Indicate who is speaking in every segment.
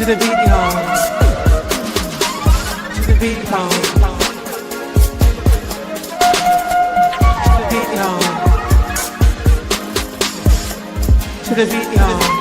Speaker 1: To the beat, y'all. To the beat, y'all. To the beat, y'all. To the beat, y'all.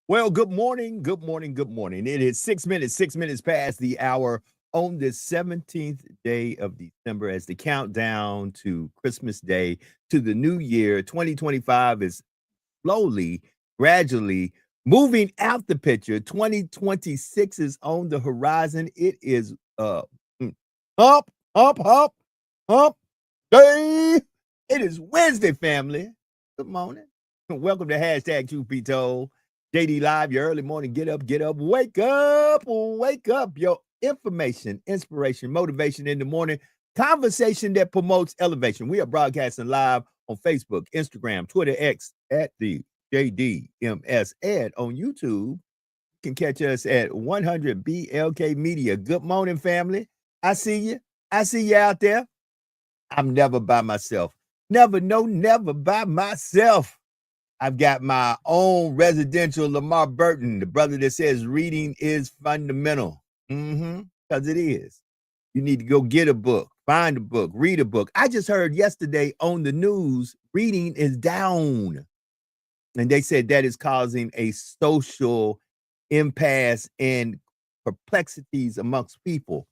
Speaker 2: Well, good morning, good morning, good morning. It is 6 minutes past the hour on this 17th day of December as the countdown to Christmas Day to the new year. 2025 is slowly, gradually moving out the picture. 2026 is on the horizon. It is hump, hump day. It is Wednesday, family. Good morning. Welcome to hashtag Truth Be Told. JD Live, your early morning get up, wake up. Your information, inspiration, motivation in the morning, conversation that promotes elevation. We are broadcasting live on Facebook, Instagram, Twitter, X at the JDMS ad on YouTube. You can catch us at 100 BLK Media. Good morning, family. I see you. I see you out there. I'm never by myself. Never by myself. I've got my own residential Lamar Burton, the brother that says reading is fundamental. Because it is. You need to go get a book, find a book, read a book. I just heard yesterday on the news, reading is down. And they said that is causing a social impasse and perplexities amongst people.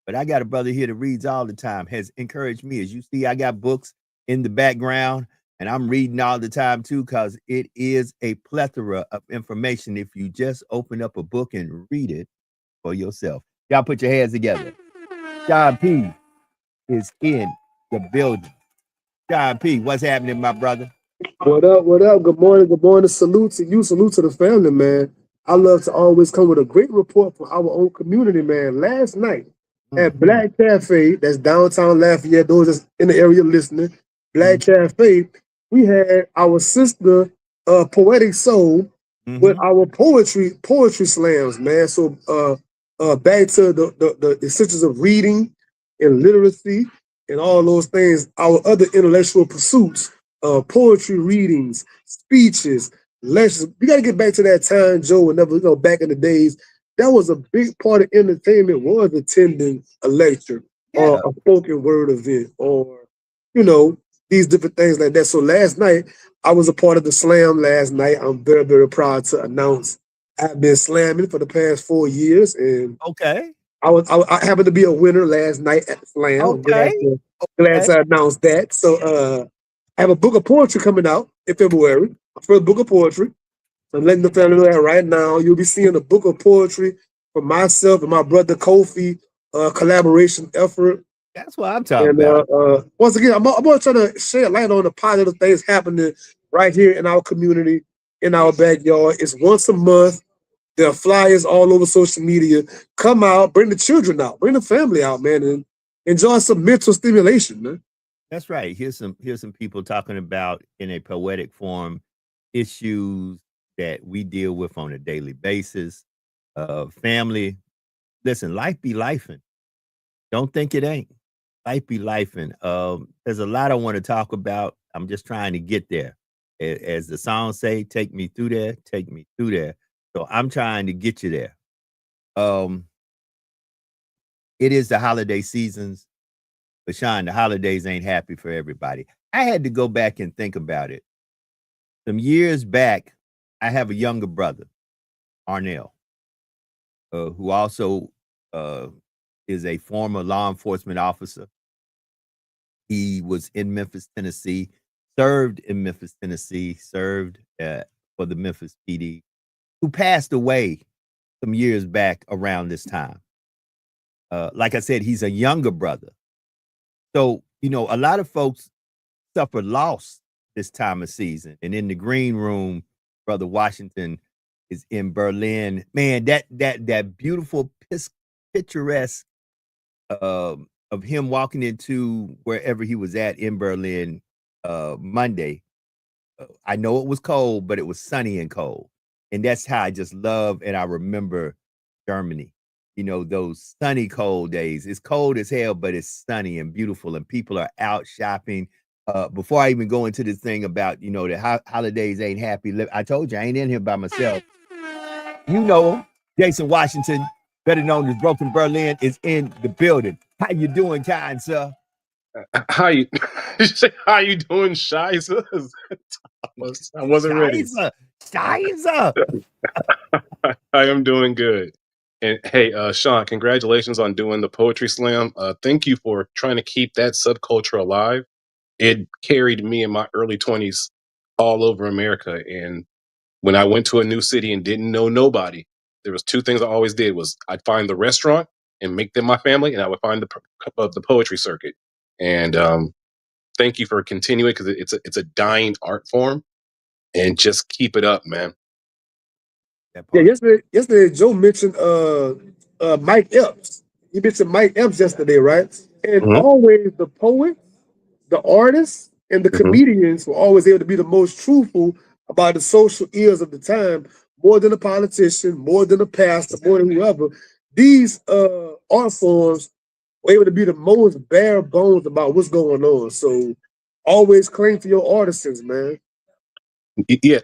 Speaker 2: But I got a brother here that reads all the time, has encouraged me. As you see, I got books in the background. And I'm reading all the time, too, because it is a plethora of information if you just open up a book and read it for yourself. Y'all put your hands together. John P. is in the building. John P., what's happening, my brother?
Speaker 3: What up? What up? Good morning. Good morning. Salute to you. Salute to the family, man. I love to always come with a great report from our own community, man. Last night at Black Cafe, that's downtown Lafayette, those that's in the area listening, Black Cafe, we had our sister, Poetic Soul, with our poetry slams, man. So back to the essentials of reading and literacy and all those things, our other intellectual pursuits, poetry readings, speeches, lectures. We got to get back to that time, Joe, whenever, back in the days, that was a big part of entertainment, was attending a lecture or a spoken word event or, these different things like that. So last night, I was a part of the slam last night. I'm very, very proud to announce I've been slamming for the past 4 years. And
Speaker 2: okay.
Speaker 3: I happened to be a winner last night at the slam.
Speaker 2: Okay.
Speaker 3: Glad to announce that. So I have a book of poetry coming out in February, my first book of poetry. I'm letting the family know that right now. You'll be seeing a book of poetry from myself and my brother Kofi, collaboration effort.
Speaker 2: That's what I'm talking about.
Speaker 3: Once again, I'm going to try to shed light on the positive things happening right here in our community, in our backyard. It's once a month. There are flyers all over social media. Come out, bring the children out, bring the family out, man, and enjoy some mental stimulation, man.
Speaker 2: That's right. Here's some people talking about in a poetic form issues that we deal with on a daily basis. Family, listen, life be lifing. Don't think it ain't. Life be lifing. There's a lot I want to talk about. I'm just trying to get there. As the song say, take me through there, take me through there. So I'm trying to get you there. It is the holiday seasons, but Sean, the holidays ain't happy for everybody. I had to go back and think about it. Some years back, I have a younger brother, Arnell, who also is a former law enforcement officer. He was in Memphis, Tennessee, served in Memphis, Tennessee, served for the Memphis PD, who passed away some years back around this time. Like I said, he's a younger brother. So, a lot of folks suffer loss this time of season. And in the green room, Brother Washington is in Berlin. Man, that beautiful, picturesque of him walking into wherever he was at in Berlin Monday. I know it was cold, but it was sunny and cold. And that's how I just love and I remember Germany. Those sunny, cold days. It's cold as hell, but it's sunny and beautiful, and people are out shopping. Before I even go into this thing about, the holidays ain't happy. I told you, I ain't in here by myself. Jason Washington, better known as Broken Berlin, is in the building. How you doing, kind sir?
Speaker 4: How you doing, Shiza? I wasn't ready.
Speaker 2: Shiza.
Speaker 4: I am doing good. And hey, Sean, congratulations on doing the poetry slam. Thank you for trying to keep that subculture alive. It carried me in my early 20s all over America. And when I went to a new city and didn't know nobody, there was two things I always did: was I'd find the restaurant and make them my family, and I would find the poetry circuit. And thank you for continuing, because it's a dying art form, and just keep it up, man.
Speaker 3: Yeah, yesterday Joe mentioned Mike Epps. He mentioned Mike Epps yesterday, right? And always the poet, the artists, and the comedians were always able to be the most truthful about the social ills of the time, more than a politician, more than a pastor, more than whoever. These art forms were able to be the most bare bones about what's going on. So always cling to your artisans, man.
Speaker 4: Yeah,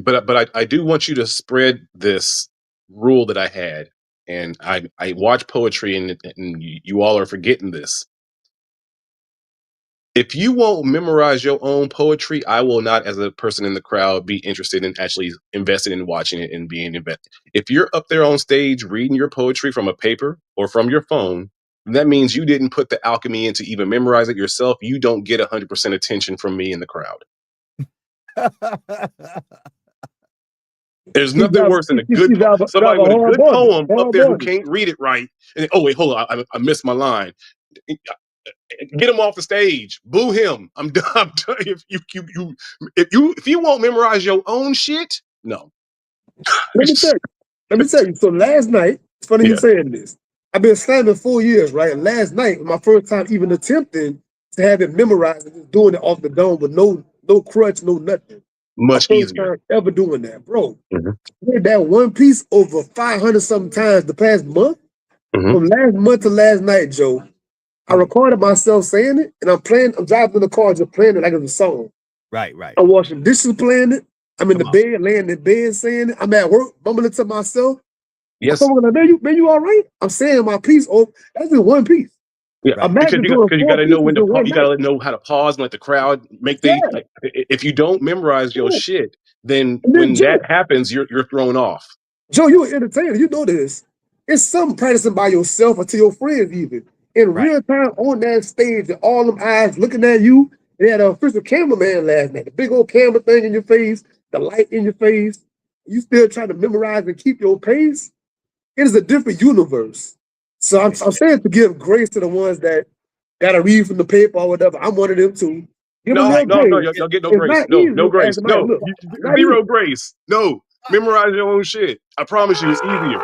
Speaker 4: but I do want you to spread this rule that I had, and I watch poetry, and you all are forgetting this. If you won't memorize your own poetry, I will not, as a person in the crowd, be interested in actually invested in watching it and being invested. If you're up there on stage reading your poetry from a paper or from your phone, that means you didn't put the alchemy into even memorize it yourself. You don't get 100% attention from me in the crowd. There's nothing worse than a good somebody with a good poem up there who can't read it right. And oh wait, hold on, I missed my line. Get him off the stage. Boo him. I'm done. I'm done. If you won't memorize your own shit, no.
Speaker 3: Let me tell you. So last night, it's funny you saying this. I've been slamming 4 years, right? And last night, my first time even attempting to have it memorized and just doing it off the dome with no crutch, no nothing.
Speaker 4: Much
Speaker 3: my first
Speaker 4: easier.
Speaker 3: time ever doing that, bro. I read that one piece over 500 something times the past month. From last month to last night, Joe. I recorded myself saying it, and I'm driving in the car just playing it like it's a song.
Speaker 2: Right.
Speaker 3: I'm washing dishes playing it. I'm in the bed, laying in bed saying it. I'm at work, mumbling to myself.
Speaker 4: Yes.
Speaker 3: Someone like, man, you all right? I'm saying my piece. Oh, that's just one piece.
Speaker 4: Yeah, because you got to know when to you got to know how to pause and let the crowd make like, if you don't memorize your shit, then when Joe, that happens, you're thrown off.
Speaker 3: Joe, you're an entertainer. You know this. It's something practicing by yourself or to your friends even. In real time on that stage, and all them eyes looking at you. They had an official cameraman last night, the big old camera thing in your face, the light in your face. You still trying to memorize and keep your pace. It is a different universe. So I'm saying to give grace to the ones that got to read from the paper or whatever. I'm one of them too.
Speaker 4: No, y'all get no grace. No grace. No, zero grace. No, memorize your own shit. I promise you, it's easier.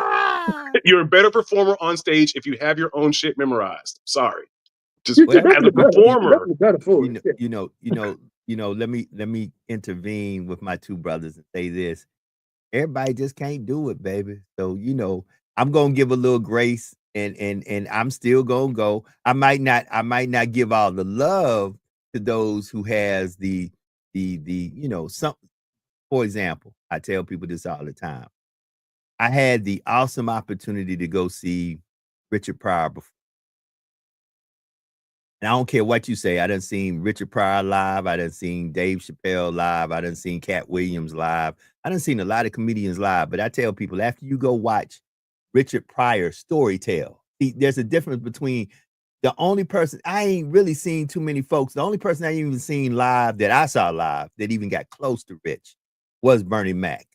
Speaker 4: You're a better performer on stage if you have your own shit memorized. Sorry, just as a performer.
Speaker 2: Let me intervene with my two brothers and say this. Everybody just can't do it, baby. So, I'm gonna give a little grace and I'm still gonna go. I might not give all the love to those who has some. For example, I tell people this all the time. I had the awesome opportunity to go see Richard Pryor before. And I don't care what you say. I done seen Richard Pryor live. I done seen Dave Chappelle live. I done seen Cat Williams live. I done seen a lot of comedians live. But I tell people, after you go watch Richard Pryor's story tell, there's a difference between the only person, I ain't really seen too many folks. The only person I ain't even seen live that I saw live that even got close to Rich was Bernie Mac.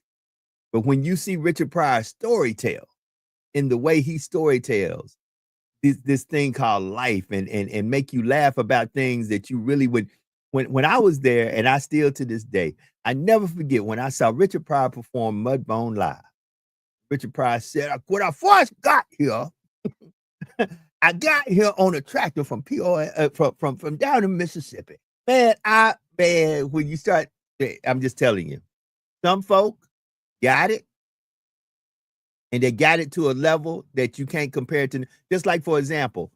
Speaker 2: But when you see Richard Pryor's story tell, in the way he story tells, this thing called life and make you laugh about things that you really would. When I was there, and I still to this day, I never forget when I saw Richard Pryor perform Mudbone live. Richard Pryor said, when I first got here, I got here on a tractor from from down in Mississippi. Man, when you start, I'm just telling you, some folk got it. And they got it to a level that you can't compare it to. Just like, for example,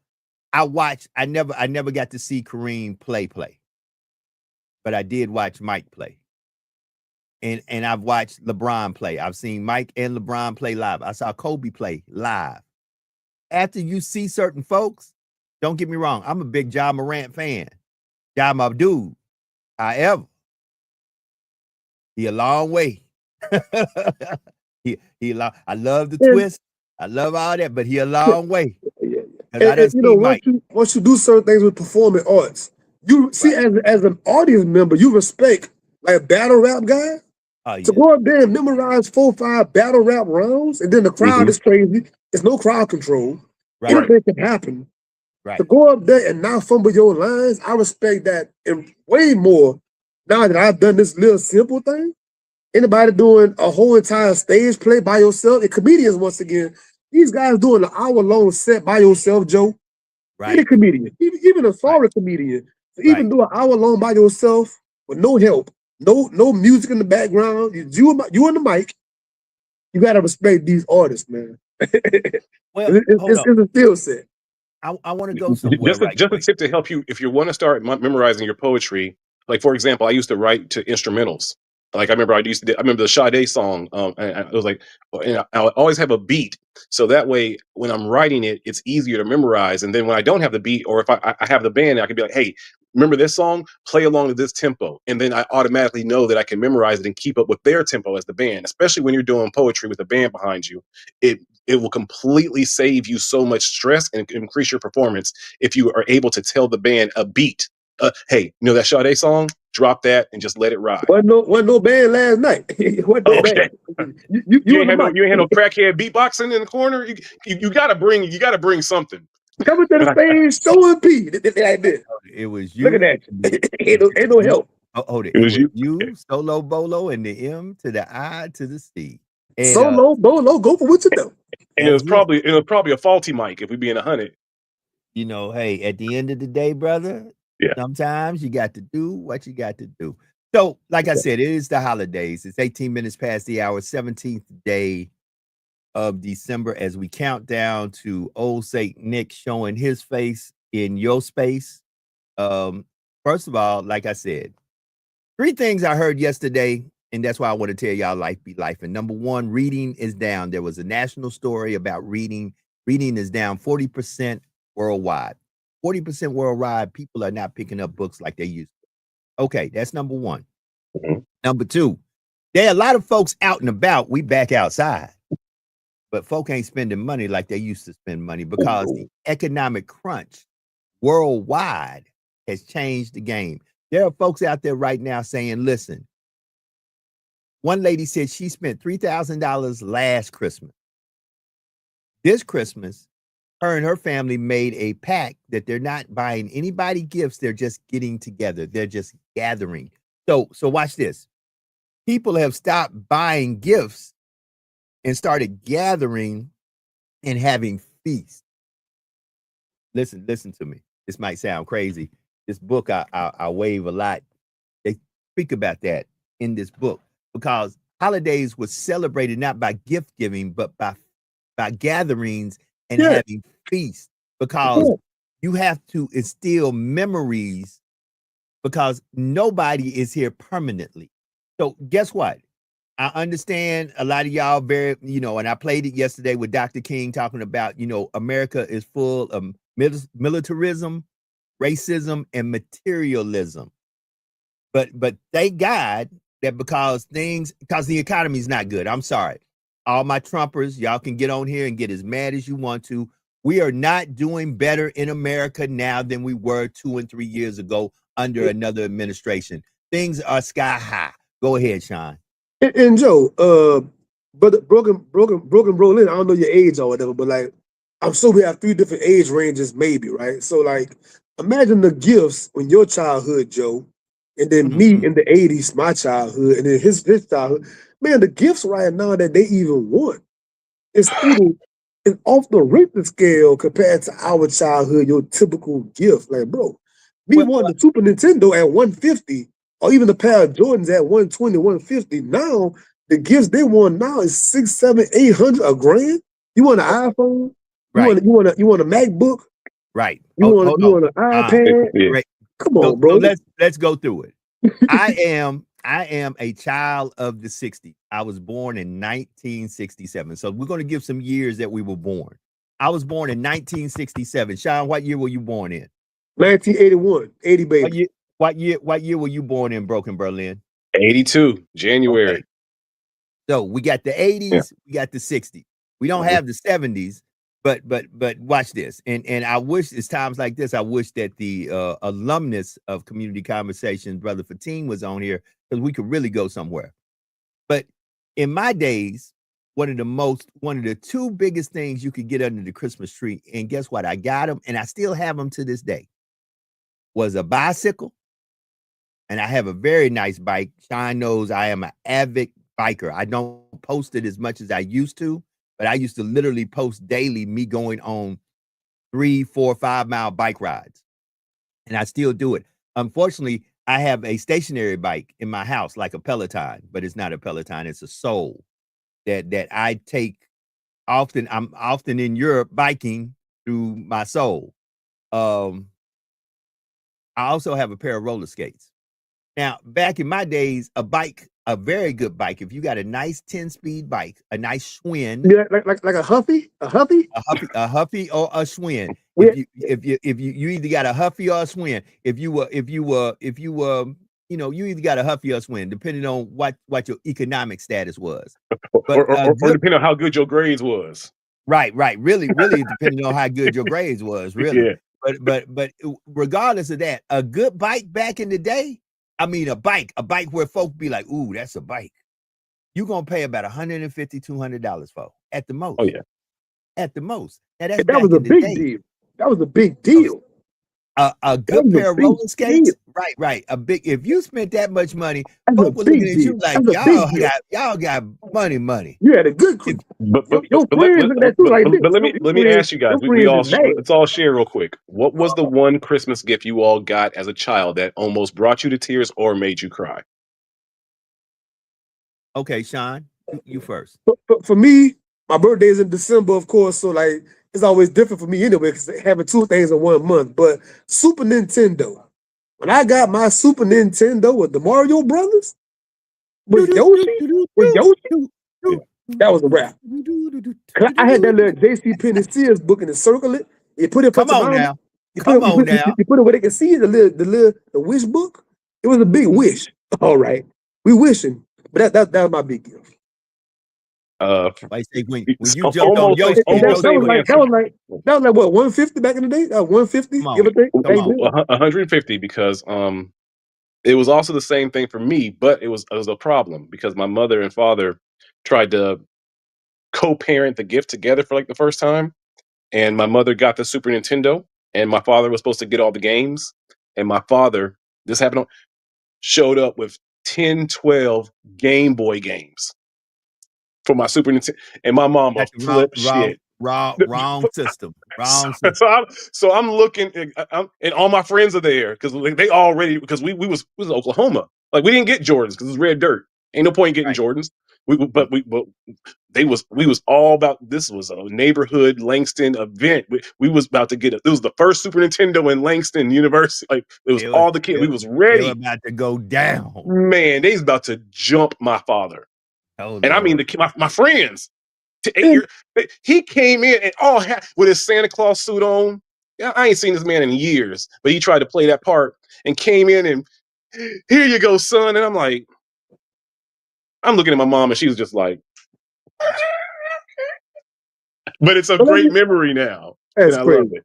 Speaker 2: I never got to see Kareem play, but I did watch Mike play. And I've watched LeBron play. I've seen Mike and LeBron play live. I saw Kobe play live. After you see certain folks, don't get me wrong, I'm a big Ja Morant fan. Ja my dude. However, he a long way. I love the twist. I love all that, but he a long way.
Speaker 3: Once you do certain things with performing arts, you see as an audience member, you respect like a battle rap guy. To go up there and memorize 4 or 5 battle rap rounds, and then the crowd is crazy. There's no crowd control.
Speaker 2: Right.
Speaker 3: Anything can happen.
Speaker 2: Right.
Speaker 3: To go up there and not fumble your lines, I respect that and way more now that I've done this little simple thing. Anybody doing a whole entire stage play by yourself, and comedians, once again, these guys doing an hour-long set by yourself, Joe.
Speaker 2: Right.
Speaker 3: Any comedian, even a sorry comedian, to even do an hour-long by yourself with no help, no music in the background, you and the mic, you gotta respect these artists, man.
Speaker 2: Well,
Speaker 3: it's a skill set.
Speaker 2: I want to go somewhere.
Speaker 4: Just a tip to help you if you want to start memorizing your poetry. Like, for example, I used to write to instrumentals. Like I remember the Sade song. And it was like, and I would always have a beat, so that way when I'm writing it, it's easier to memorize. And then when I don't have the beat, or if I have the band, I can be like, hey, remember this song? Play along to this tempo, and then I automatically know that I can memorize it and keep up with their tempo as the band. Especially when you're doing poetry with a band behind you, it will completely save you so much stress and increase your performance if you are able to tell the band a beat. Hey, you know that Sade song? Drop that and just let it ride.
Speaker 3: Wasn't no band last night.
Speaker 4: Okay.
Speaker 3: Band.
Speaker 4: You ain't had no crackhead beatboxing in the corner. You gotta bring something.
Speaker 3: Coming to the stage, showing P. Like this.
Speaker 2: It was you.
Speaker 3: Look at that. ain't no help.
Speaker 2: It was you, Solo Bolo, and the M to the I to the C. And,
Speaker 3: Solo Bolo, go for what you do.
Speaker 4: And it was probably a faulty mic if we being 100.
Speaker 2: Hey, at the end of the day, brother,
Speaker 4: yeah,
Speaker 2: sometimes you got to do what you got to do. So, like I said, it is the holidays. It's 18 minutes past the hour, 17th day of December, as we count down to old Saint Nick showing his face in your space. First of all, like I said, 3 things I heard yesterday, and that's why I want to tell y'all life be life. And number 1, reading is down. There was a national story about reading. Reading is down 40% worldwide. 40% worldwide, people are not picking up books like they used to. Okay, that's number 1. Number 2, there are a lot of folks out and about. We back outside. But folk ain't spending money like they used to spend money because the economic crunch worldwide has changed the game. There are folks out there right now saying, listen, one lady said she spent $3,000 last Christmas. This Christmas, her and her family made a pact that they're not buying anybody gifts. They're just getting together. They're just gathering. So watch this. People have stopped buying gifts and started gathering and having feasts. Listen to me. This might sound crazy. This book, I wave a lot. They speak about that in this book because holidays was celebrated not by gift giving, but by gatherings and
Speaker 3: Yeah.
Speaker 2: having feasts, because
Speaker 3: Yeah.
Speaker 2: you have to instill memories, because nobody is here permanently. So guess what? I understand a lot of y'all very, and I played it yesterday with Dr. King talking about, America is full of militarism, racism, and materialism. But thank God that because the economy is not good. I'm sorry. All my Trumpers, y'all can get on here and get as mad as you want to. We are not doing better in America now than we were 2 and 3 years ago under another administration. Things are sky high. Go ahead, Sean.
Speaker 3: And Joe, brother, broken Brolin, I don't know your age or whatever, but like, I'm sure we have 3 different age ranges, maybe, right? So like, imagine the gifts when your childhood, Joe, and then me in the 80s, my childhood, and then his childhood. Man, the gifts right now that they even want, it's off the Richter scale compared to our childhood, your typical gift. Like, bro, me wanting the Super Nintendo at 150, or even the pair of Jordans at 120, 150. Now, the gifts they want now is 6, 7, 800, a grand. You want an iPhone?
Speaker 2: Right.
Speaker 3: You want a MacBook?
Speaker 2: Right.
Speaker 3: You want an iPad?
Speaker 2: Right.
Speaker 3: Come on, bro.
Speaker 2: So let's go through it. I am a child of the 60s. I was born in 1967. So we're going to give some years that we were born. I was born in 1967. Sean, what year were you born in?
Speaker 3: 1981. 80 baby.
Speaker 2: What year were you born in, Broken Berlin?
Speaker 4: 82, January.
Speaker 2: Okay. So we got the 80s, we got the 60s. We don't have the 70s, but watch this. And I wish it's times like this, I wish that the alumnus of Community Conversations, Brother Fatim, was on here, because we could really go somewhere. But in my days, one of the 2 biggest things you could get under the Christmas tree, and guess what? I got them, and I still have them to this day, was a bicycle. And I have a very nice bike. Sean knows I am an avid biker. I don't post it as much as I used to, but I used to literally post daily me going on 3, 4, 5 mile bike rides. And I still do it. Unfortunately, I have a stationary bike in my house, like a Peloton, but it's not a Peloton. It's a Soul that I take often. I'm often in Europe biking through my Soul. I also have a pair of roller skates. Now, back in my days, a very good bike, if you got a nice 10-speed bike, a nice Schwinn.
Speaker 3: Yeah, like a Huffy? A Huffy?
Speaker 2: A Huffy or a Schwinn. If you either got a Huffy or a Schwinn. If you either got a Huffy or a Schwinn, depending on what your economic status was. But,
Speaker 4: or depending on how good your grades was.
Speaker 2: Right. Really depending on how good your grades was, really.
Speaker 4: Yeah.
Speaker 2: But regardless of that, a good bike back in the day, I mean, a bike where folk be like, ooh, that's a bike. You're going to pay about $150, $200 for at the most.
Speaker 4: Oh, yeah.
Speaker 2: At the most. Now,
Speaker 3: that was a big deal. That was a big deal.
Speaker 2: A good pair of rolling skates. Right. If you spent that much money, folk were looking at you like, y'all got money.
Speaker 3: You had a good
Speaker 4: But let me ask you guys, let's all share real quick. What was the one Christmas gift you all got as a child that almost brought you to tears or made you cry?
Speaker 2: Okay, Sean, you first.
Speaker 3: For me, my birthday is in December, of course, so like it's always different for me anyway, because having 2 things in 1 month. But Super Nintendo. When I got my Super Nintendo with the Mario Brothers, with Yoshi, that was a wrap. I had that little JCPenney Sears book and it circle it. You put it.
Speaker 2: Come on now.
Speaker 3: You put it where they can see it. The wish book. It was a big wish. All right, we wishing, but that was my big gift.
Speaker 2: When you jumped on Yoshi,
Speaker 3: that was like what, 150 back in the day? 150, give or take.
Speaker 4: 150, because it was also the same thing for me, but it was a problem because my mother and father tried to co-parent the gift together for like the first time, and my mother got the Super Nintendo, and my father was supposed to get all the games, and my father, this happened, showed up with 10, 12 Game Boy games for my Super Nintendo, and my mom will flip shit.
Speaker 2: Wrong system.
Speaker 4: So I'm looking, and all my friends are there because they already, because we was in Oklahoma. Like, we didn't get Jordans because it was red dirt. Ain't no point in getting Jordans. but we was all about, this was a neighborhood Langston event. We was about to get it. It was the first Super Nintendo in Langston University. Like, it was all the kids. We was
Speaker 2: They were
Speaker 4: ready.
Speaker 2: about to go down.
Speaker 4: Man, they was about to jump my father.
Speaker 2: Oh,
Speaker 4: And I mean, my friends. He came in and all with his Santa Claus suit on. Yeah, I ain't seen this man in years, but he tried to play that part and came in and, here you go, son. And I'm like, I'm looking at my mom and she was just like, but it's a great memory now.
Speaker 3: That's
Speaker 4: and I
Speaker 3: crazy.
Speaker 4: love it.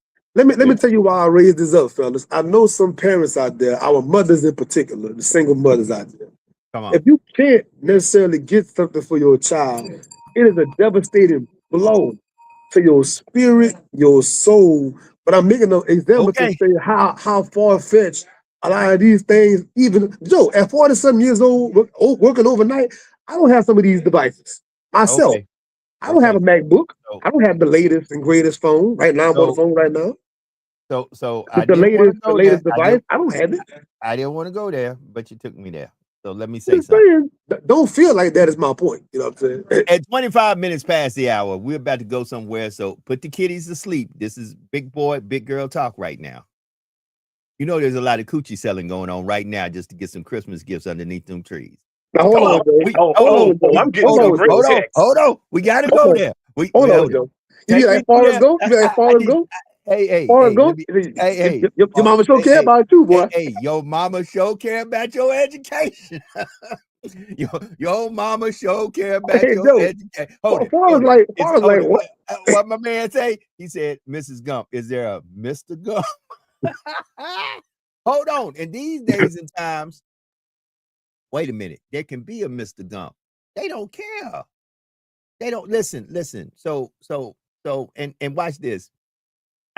Speaker 3: Let me tell you why I raised this up, fellas. I know some parents out there, our mothers in particular, the single mothers out there.
Speaker 2: Come on.
Speaker 3: If you can't necessarily get something for your child, it is a devastating blow to your spirit, your soul. But I'm making an example to say how far-fetched a lot of these things, even Joe, at 40-something years old, working overnight, I don't have some of these devices myself.
Speaker 2: Okay.
Speaker 3: I don't have a MacBook. I don't have the latest and greatest phone. Right now, I'm on the phone right now.
Speaker 2: So
Speaker 3: I the latest device. I don't have it.
Speaker 2: I didn't want to go there, but you took me there. So let me say something.
Speaker 3: Don't feel like that is my point. You know what I'm saying?
Speaker 2: At 25 minutes past the hour, we're about to go somewhere. So put the kiddies to sleep. This is big boy, big girl talk right now. You know, there's a lot of coochie selling going on right now just to get some Christmas gifts underneath them trees.
Speaker 3: Now, hold on.
Speaker 4: I'm getting some great text.
Speaker 2: Hold on. We got to go there.
Speaker 3: Hold on, Joe. You be like Forrest Gump? You be like Forrest Gump?
Speaker 2: Hey,
Speaker 3: Forrest Gump? Hey, your mama sure care about it too, boy.
Speaker 2: Hey, your mama sure care about your education. your mama sure care about your education.
Speaker 3: Forrest like what?
Speaker 2: What my man say? He said, Mrs. Gump, is there a Mr. Gump? Hold on. In these days and times, wait a minute. There can be a Mr. Gump. They don't care. They don't listen. So watch this.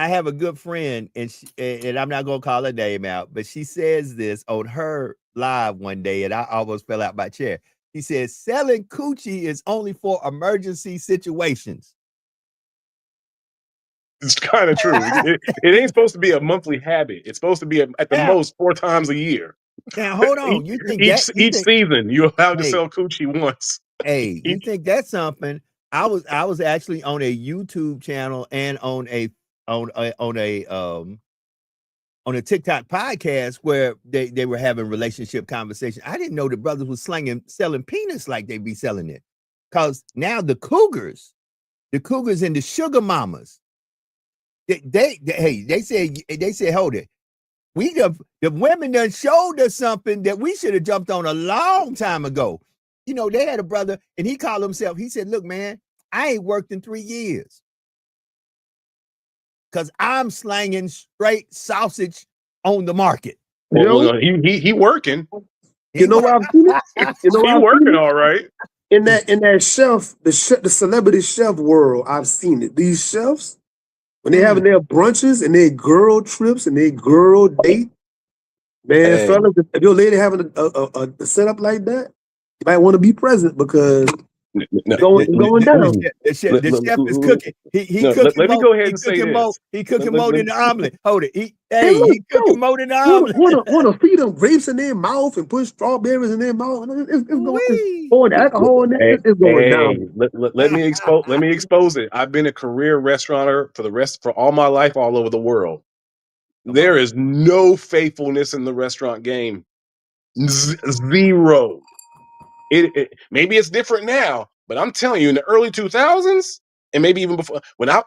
Speaker 2: I have a good friend, and I'm not gonna call her name out, but she says this on her live one day, and I almost fell out my chair. He says, selling coochie is only for emergency situations.
Speaker 4: It's kind of true. It ain't supposed to be a monthly habit. It's supposed to be at the most 4 times a year.
Speaker 2: Now hold on. You think
Speaker 4: each season you're allowed to sell coochie once?
Speaker 2: Hey, you think that's something? I was actually on a YouTube channel and on a TikTok podcast where they were having relationship conversation. I didn't know the brothers was selling penis like they be selling it, because now the cougars and the sugar mamas, they said, hold it, the women done showed us something that we should have jumped on a long time ago. You know, they had a brother and he called himself. He said, "Look, man, I ain't worked in 3 years. Because I'm slanging straight sausage on the market."
Speaker 4: Well, he working.
Speaker 3: You know what I'm seeing?
Speaker 4: He working all right.
Speaker 3: In that chef, the celebrity chef world, I've seen it. These chefs, when they having their brunches and their girl trips and their girl date, man, fellas, if your lady having a setup like that, you might want to be present, because going down.
Speaker 2: The chef is cooking. He cooking.
Speaker 4: Let me go ahead and say this.
Speaker 2: He cooking more than the omelet. Hold it. He cooking more than the omelet.
Speaker 3: Want to feed them grapes in their mouth and put strawberries in their mouth? It's going alcohol in there. It's going down.
Speaker 4: Let me expose it. I've been a career restaurateur for all my life, all over the world. There is no faithfulness in the restaurant game. Zero. It maybe it's different now, but I'm telling you, in the early 2000s and maybe even before, when it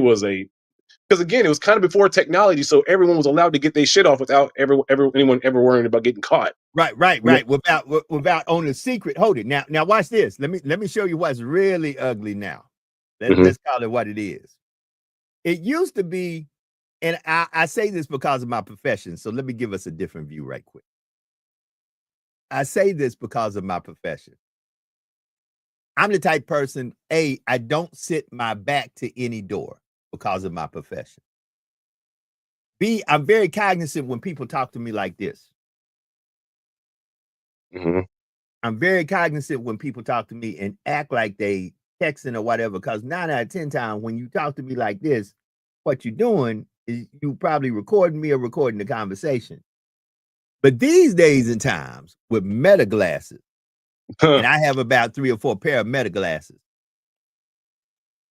Speaker 4: was because again, it was kind of before technology, so everyone was allowed to get their shit off without anyone ever worrying about getting caught.
Speaker 2: Right. Without owning a secret. Hold it. Now watch this. Let me show you what's really ugly now. Let's call it what it is. It used to be. And I say this because of my profession, so let me give us a different view right quick. I say this because of my profession. I'm the type person, I don't sit my back to any door because of my profession. B, I'm very cognizant when people talk to me like this. I'm very cognizant when people talk to me and act like they texting or whatever, because 9 out of 10 times when you talk to me like this, what you're doing is you probably recording me or recording the conversation. But these days and times with meta glasses, and I have about 3 or 4 pair of meta glasses.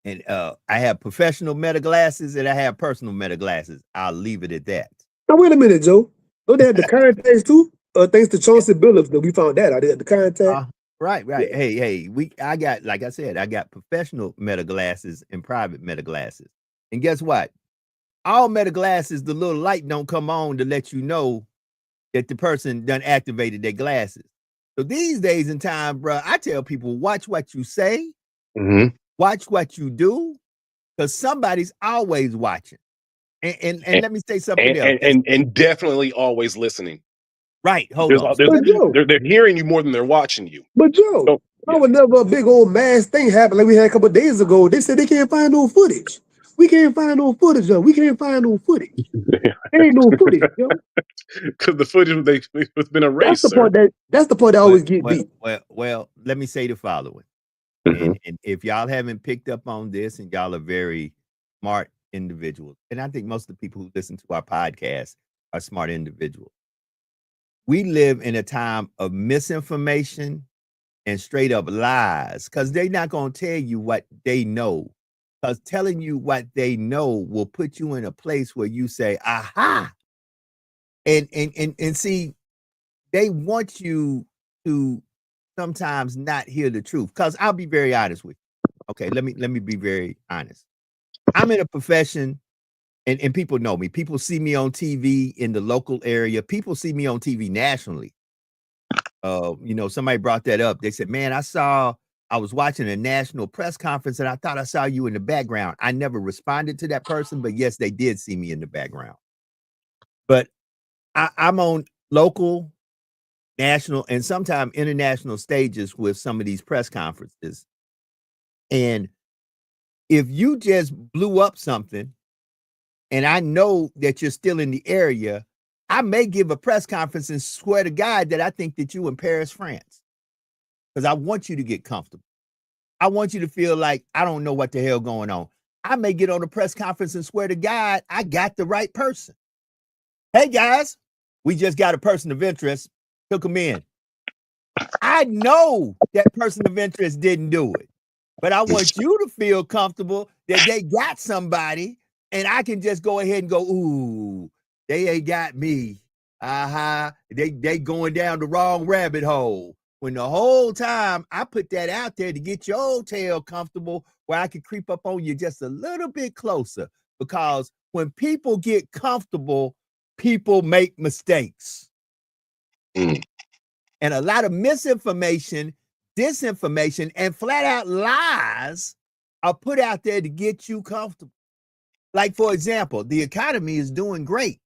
Speaker 2: And I have professional meta glasses and I have personal meta glasses. I'll leave it at that.
Speaker 3: Now wait a minute, Joe. Don't they have the contacts too? Thanks to Chauncey Billups that we found that out there. The contact.
Speaker 2: Right.
Speaker 3: Yeah.
Speaker 2: Hey, I got, like I said, I got professional meta glasses and private meta glasses. And guess what? All meta glasses, the little light don't come on to let you know that the person done activated their glasses. So these days and time, bro, I tell people, watch what you say, watch what you do, because somebody's always watching. And let me say something else.
Speaker 4: And definitely always listening.
Speaker 2: Right, hold
Speaker 4: There's,
Speaker 2: on.
Speaker 4: there's, they're hearing you more than they're watching you.
Speaker 3: But Joe,
Speaker 4: So,
Speaker 3: I would never a big old mass thing happen like we had a couple of days ago. They said they can't find no footage. We can't find no footage, Joe. We can't find no footage. There ain't no footage, yo.
Speaker 4: Because the footage it's been erased.
Speaker 3: That's the part that always get beat.
Speaker 2: Well, let me say the following. And if y'all haven't picked up on this, and y'all are very smart individuals, and I think most of the people who listen to our podcast are smart individuals. We live in a time of misinformation and straight up lies, because they're not going to tell you what they know. Because telling you what they know will put you in a place where you say, aha. And see, they want you to sometimes not hear the truth. Because I'll be very honest with you. Okay, let me be very honest. I'm in a profession, and people know me. People see me on TV in the local area. People see me on TV nationally. Somebody brought that up. They said, man, I was watching a national press conference and I thought I saw you in the background. I never responded to that person, but yes, they did see me in the background. But I'm on local, national, and sometimes international stages with some of these press conferences. And if you just blew up something and I know that you're still in the area, I may give a press conference and swear to God that I think that you in Paris, France. Because I want you to get comfortable. I want you to feel like I don't know what the hell going on. I may get on a press conference and swear to God I got the right person. Hey guys, we just got a person of interest. Took them in. I know that person of interest didn't do it, but I want you to feel comfortable that they got somebody, and I can just go ahead and go, ooh, they ain't got me. They going down the wrong rabbit hole. When the whole time I put that out there to get your tail comfortable where I can creep up on you just a little bit closer. Because when people get comfortable, people make mistakes. And a lot of misinformation, disinformation, and flat out lies are put out there to get you comfortable. Like, for example, the economy is doing great.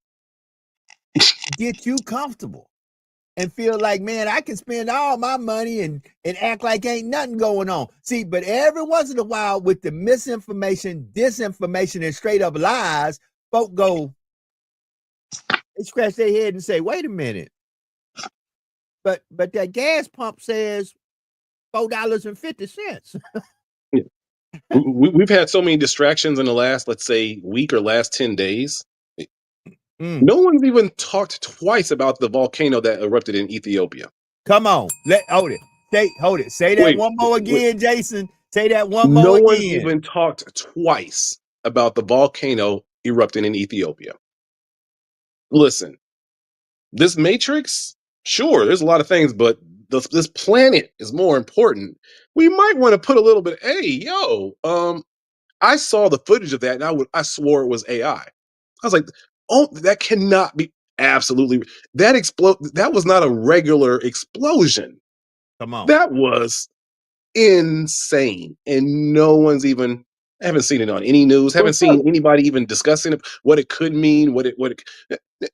Speaker 2: Get you comfortable and feel like, man, I can spend all my money and act like ain't nothing going on. See, but every once in a while with the misinformation, disinformation, and straight up lies, folk go, they scratch their head and say, wait a minute. But that gas pump says $4.50.
Speaker 4: We've had so many distractions in the last, let's say, week or last 10 days. No one's even talked twice about the volcano that erupted in Ethiopia.
Speaker 2: Come on. Hold it. Say that one more again, Jason. Say that one more again.
Speaker 4: No one's even talked twice about the volcano erupting in Ethiopia. Listen, this matrix, sure, there's a lot of things, but this planet is more important. We might want to put a little bit, I saw the footage of that and I swore it was AI. I was like, oh, that cannot be absolutely that was not a regular explosion.
Speaker 2: Come on.
Speaker 4: That was insane. And no one's even haven't seen it on any news, haven't seen anybody even discussing it, what it could mean,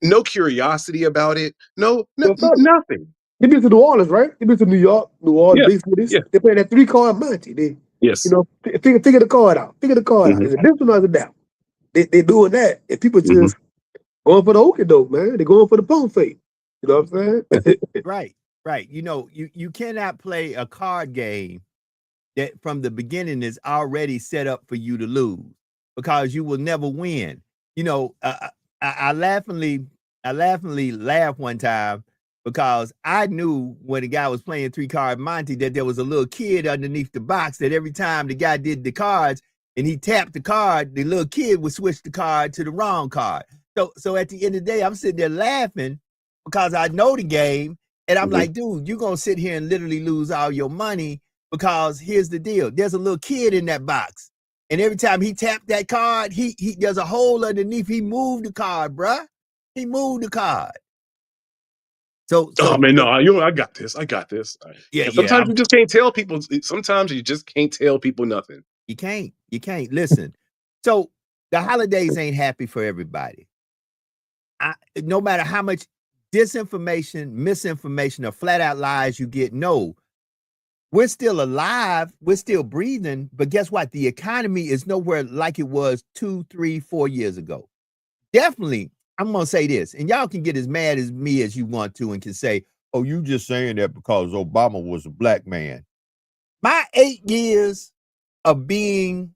Speaker 4: no curiosity about it. Nothing.
Speaker 3: They been to New Orleans, right? They been to New York, New Orleans, big cities. Yeah. They play that 3-card Monte. Figure the card out. Is it this one or is it that? They doing that. And people just going for the okie doke, man. They're going for the pump fake. You know what I'm saying?
Speaker 2: Right. You cannot play a card game that from the beginning is already set up for you to lose, because you will never win. I laughingly I laughingly laughed one time because I knew when the guy was playing 3-card Monte that there was a little kid underneath the box that every time the guy did the cards and he tapped the card, the little kid would switch the card to the wrong card. So at the end of the day, I'm sitting there laughing because I know the game. And I'm like, dude, you're going to sit here and literally lose all your money because here's the deal. There's a little kid in that box. And every time he tapped that card, he there's a hole underneath. He moved the card, bruh. He moved the card. So
Speaker 4: oh man, no, I got this. I got this.
Speaker 2: Yeah,
Speaker 4: and sometimes you just can't tell people. Sometimes you just can't tell people nothing.
Speaker 2: You can't. Listen. So the holidays ain't happy for everybody. No matter how much disinformation, misinformation, or flat out lies you get, no, we're still alive, we're still breathing, but guess what? The economy is nowhere like it was 2, 3, 4 years ago. Definitely, I'm gonna say this, and y'all can get as mad as me as you want to and can say, oh, you just saying that because Obama was a black man. My 8 years of being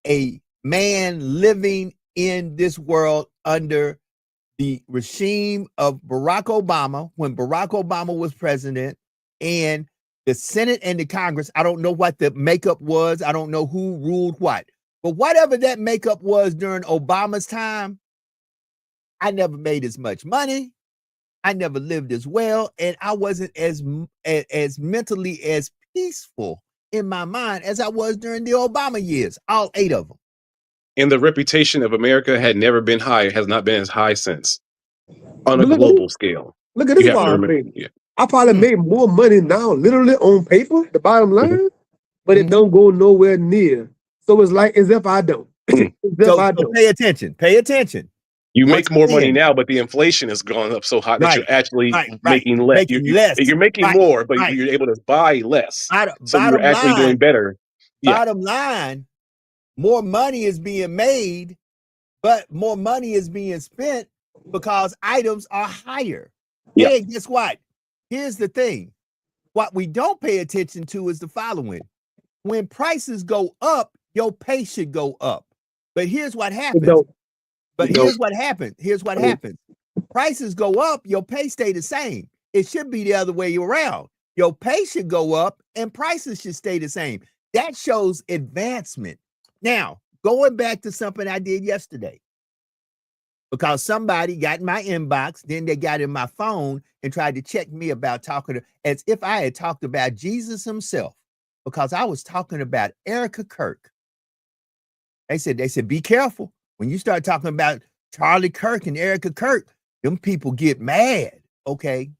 Speaker 2: a man living in this world under the regime of Barack Obama, when Barack Obama was president, and the Senate and the Congress, I don't know what the makeup was. I don't know who ruled what. But whatever that makeup was during Obama's time, I never made as much money. I never lived as well. And I wasn't as mentally as peaceful in my mind as I was during the Obama years, all 8 of them.
Speaker 4: And the reputation of America had never been higher, has not been as high since on a global scale.
Speaker 3: Look at this part, baby.
Speaker 4: Yeah.
Speaker 3: I probably made more money now, literally on paper, the bottom line, but it don't go nowhere near. So it's like as if I don't.
Speaker 2: So pay attention.
Speaker 4: You make more money now, but the inflation has gone up so high that you're actually making less. You're making more, but you're able to buy less. So you're actually doing better.
Speaker 2: Bottom line, more money is being made, but more money is being spent because items are higher.
Speaker 4: Yeah.
Speaker 2: And guess what? Here's the thing. What we don't pay attention to is the following. When prices go up, your pay should go up. But here's what happens. Here's what happens. Prices go up, your pay stay the same. It should be the other way around. Your pay should go up and prices should stay the same. That shows advancement. Now, going back to something I did yesterday, because somebody got in my inbox, then they got in my phone and tried to check me about talking as if I had talked about Jesus himself, because I was talking about Erica Kirk. They said, be careful. When you start talking about Charlie Kirk and Erica Kirk, them people get mad. Okay.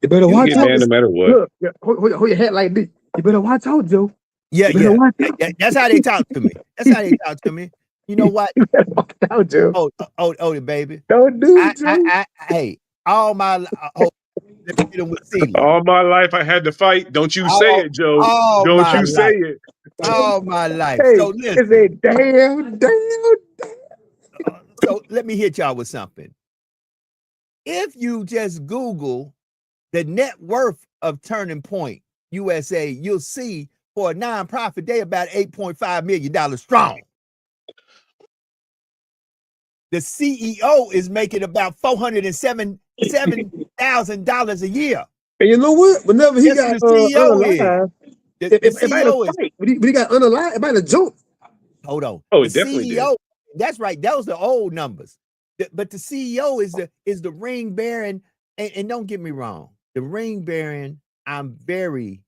Speaker 3: You better watch out.
Speaker 4: No matter what.
Speaker 3: Look, hold your head like this. You better watch out, Joe.
Speaker 2: Yeah. That's how they talk to me. You know what?
Speaker 3: You better watch out, Joe.
Speaker 2: Oh, baby.
Speaker 3: Don't do it, Joe.
Speaker 2: Hey, all my
Speaker 4: life I had to fight. Don't you say it, Joe. Don't you say it.
Speaker 2: All my life.
Speaker 3: Hey,
Speaker 2: So listen.
Speaker 3: it's a damn.
Speaker 2: So let me hit y'all with something. If you just Google the net worth of Turning Point USA, you'll see for a nonprofit, they about $8.5 million strong. The CEO is making about $407,000 a year.
Speaker 3: And you know what? Whenever he got
Speaker 2: the CEO
Speaker 3: unalive, if I had a fight, when he got unalive, it might have joked.
Speaker 2: Hold on.
Speaker 4: Oh, it definitely
Speaker 2: CEO,
Speaker 4: did.
Speaker 2: That's right. That was the old numbers. But the CEO is the ring bearing, and don't get me wrong, the ring bearing, I'm very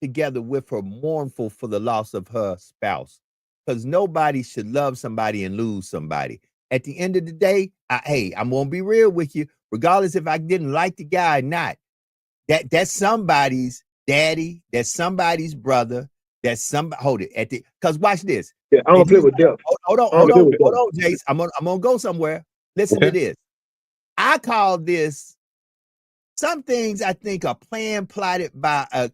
Speaker 2: together with her, mournful for the loss of her spouse, because nobody should love somebody and lose somebody. At the end of the day, I'm gonna be real with you, regardless if I didn't like the guy or not. That's somebody's daddy, that's somebody's brother, that's somebody. Hold it because watch this.
Speaker 3: Yeah, I don't play with them.
Speaker 2: Hold on, Jace. I'm gonna go somewhere. Listen to this. I call this. Some things I think are plotted by a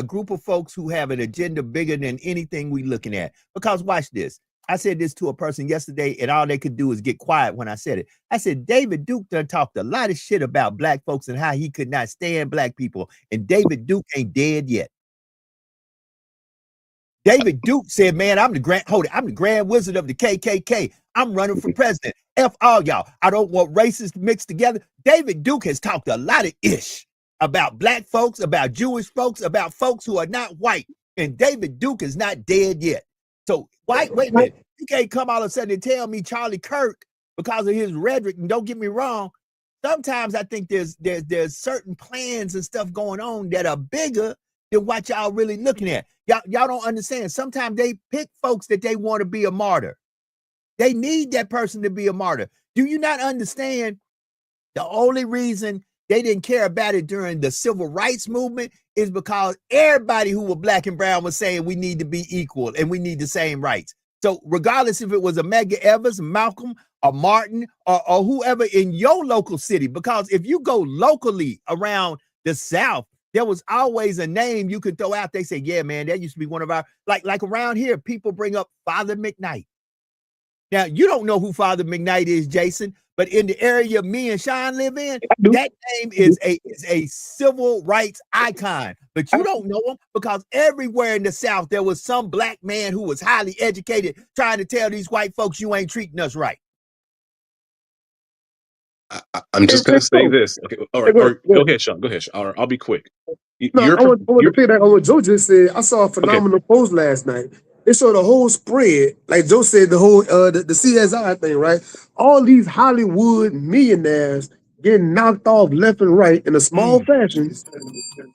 Speaker 2: group of folks who have an agenda bigger than anything we looking at. Because watch this. I said this to a person yesterday, and all they could do is get quiet when I said it. I said, David Duke done talked a lot of shit about black folks and how he could not stand black people. And David Duke ain't dead yet. David Duke said, man, I'm the grand wizard of the KKK. I'm running for president. F all y'all. I don't want races mixed together. David Duke has talked a lot of ish about black folks, about Jewish folks, about folks who are not white. And David Duke is not dead yet. So wait a minute. You can't come all of a sudden and tell me Charlie Kirk because of his rhetoric. And don't get me wrong. Sometimes I think there's certain plans and stuff going on that are bigger than what y'all really looking at. Y'all don't understand. Sometimes they pick folks that they want to be a martyr. They need that person to be a martyr. Do you not understand? The only reason they didn't care about it during the civil rights movement is because everybody who was black and brown was saying we need to be equal and we need the same rights. So regardless if it was a Medgar Evers, Malcolm, or Martin, or whoever in your local city, because if you go locally around the South, there was always a name you could throw out. They say, yeah, man, that used to be one of our, like around here, people bring up Father McKnight. Now, you don't know who Father McKnight is, Jason, but in the area me and Sean live in, that name is a civil rights icon. But you don't know him because everywhere in the South, there was some black man who was highly educated trying to tell these white folks you ain't treating us right.
Speaker 4: I'm just going to say this. Okay, all right. Go ahead, Sean. Go ahead, Sean. All right, I'll be quick.
Speaker 3: I want to pick that on what Joe just said. I saw a phenomenal post last night. It showed the whole spread, like Joe said, the whole the CSI thing, right? All these Hollywood millionaires getting knocked off left and right in a small fashion.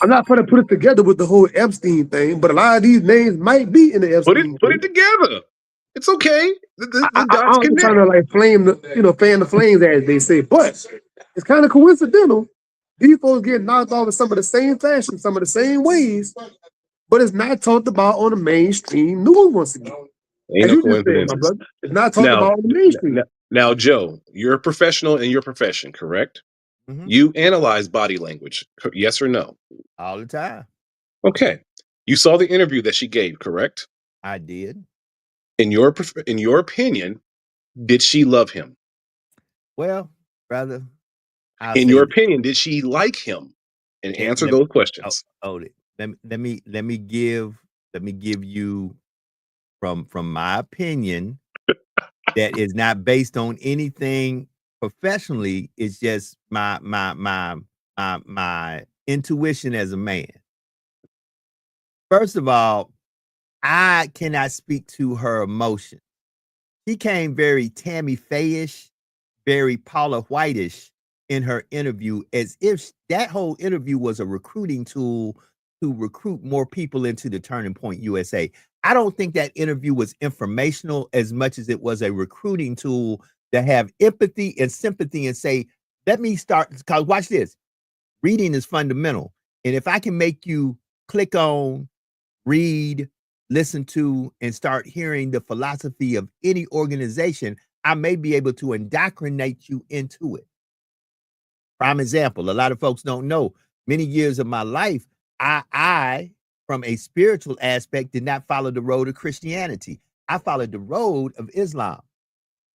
Speaker 3: I'm not trying to put it together with the whole Epstein thing, but a lot of these names might be in the Epstein.
Speaker 4: Put it together. It's okay.
Speaker 3: I'm trying to like fan the flames, as they say, but it's kind of coincidental. These folks get knocked off in some of the same fashion, some of the same ways, but it's not talked about on the mainstream news once again.
Speaker 4: Ain't no coincidence.
Speaker 3: My brother. It's not talked about on the mainstream.
Speaker 4: Now, Joe, you're a professional in your profession, correct? Mm-hmm. You analyze body language, yes or no?
Speaker 2: All the time.
Speaker 4: Okay. You saw the interview that she gave, correct?
Speaker 2: I did.
Speaker 4: In your opinion, did she love him?
Speaker 2: Well, brother,
Speaker 4: in your opinion, did she like him? And answer those questions.
Speaker 2: Hold it. Let me give you from my opinion that is not based on anything professionally. It's just my intuition as a man. First of all, I cannot speak to her emotion. She came very Tammy Faye-ish, very Paula White-ish in her interview, as if that whole interview was a recruiting tool to recruit more people into the Turning Point USA. I don't think that interview was informational as much as it was a recruiting tool to have empathy and sympathy and say, let me start, because watch this. Reading is fundamental. And if I can make you click on, read, listen to, and start hearing the philosophy of any organization, I may be able to indoctrinate you into it. Prime example, a lot of folks don't know, many years of my life, I, from a spiritual aspect, did not follow the road of Christianity. I followed the road of Islam.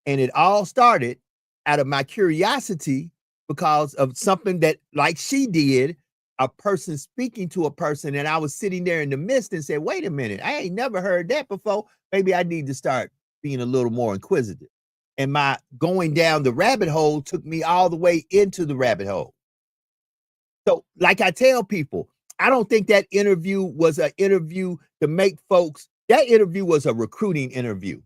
Speaker 2: And it all started out of my curiosity because of something that, like she did, a person speaking to a person, and I was sitting there in the midst and said, wait a minute, I ain't never heard that before. Maybe I need to start being a little more inquisitive. And my going down the rabbit hole took me all the way into the rabbit hole. So like I tell people, I don't think that interview was an interview to make folks, that interview was a recruiting interview.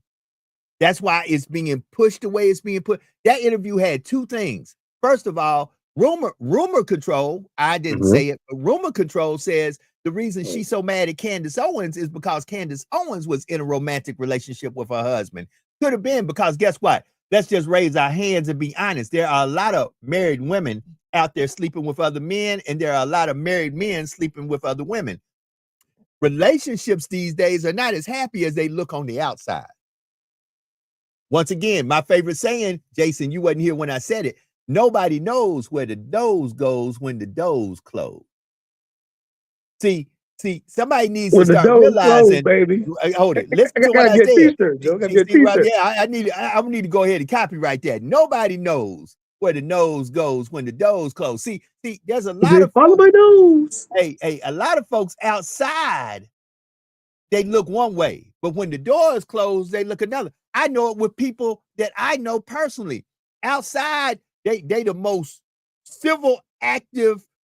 Speaker 2: That's why it's being pushed the way it's being put. That interview had two things. First of all, rumor control, I didn't say it, but rumor control says the reason she's so mad at Candace Owens is because Candace Owens was in a romantic relationship with her husband. Could have been because guess what? Let's just raise our hands and be honest. There are a lot of married women out there sleeping with other men, and there are a lot of married men sleeping with other women. Relationships these days are not as happy as they look on the outside. Once again, my favorite saying, Jason, you wasn't here when I said it. Nobody knows where the doors goes when the doors close. See, somebody needs to start realizing.
Speaker 3: Baby.
Speaker 2: Hold it. Listen to what I said. Yeah, I need to go ahead and copyright that. Nobody knows where the nose goes when the doors close. See, there's a lot of
Speaker 3: follow my nose.
Speaker 2: Hey, a lot of folks outside, they look one way, but when the doors close, they look another. I know it with people that I know personally. outside, they the most civil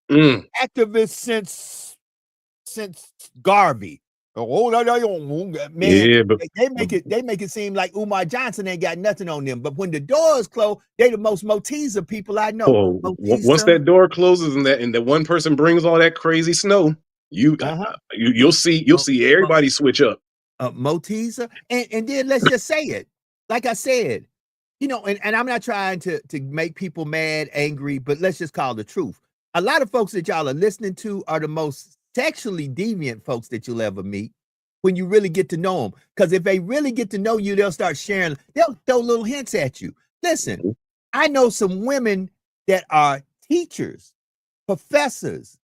Speaker 4: Mm.
Speaker 2: activist since Garvey. Oh, man,
Speaker 4: Yeah, but
Speaker 2: they make it seem like Umar Johnson ain't got nothing on them. But when the doors close, they the most Motiza people I know.
Speaker 4: oh, once
Speaker 2: Motiza,
Speaker 4: that door closes and that one person brings all that crazy snow,
Speaker 2: uh-huh.
Speaker 4: you'll see everybody switch up.
Speaker 2: Motiza, and then let's just say it. Like I said, and I'm not trying to make people mad, angry, but let's just call the truth. A lot of folks that y'all are listening to are the most sexually deviant folks that you'll ever meet when you really get to know them. Because if they really get to know you, they'll start sharing, they'll throw little hints at you. Listen, I know some women that are teachers, professors,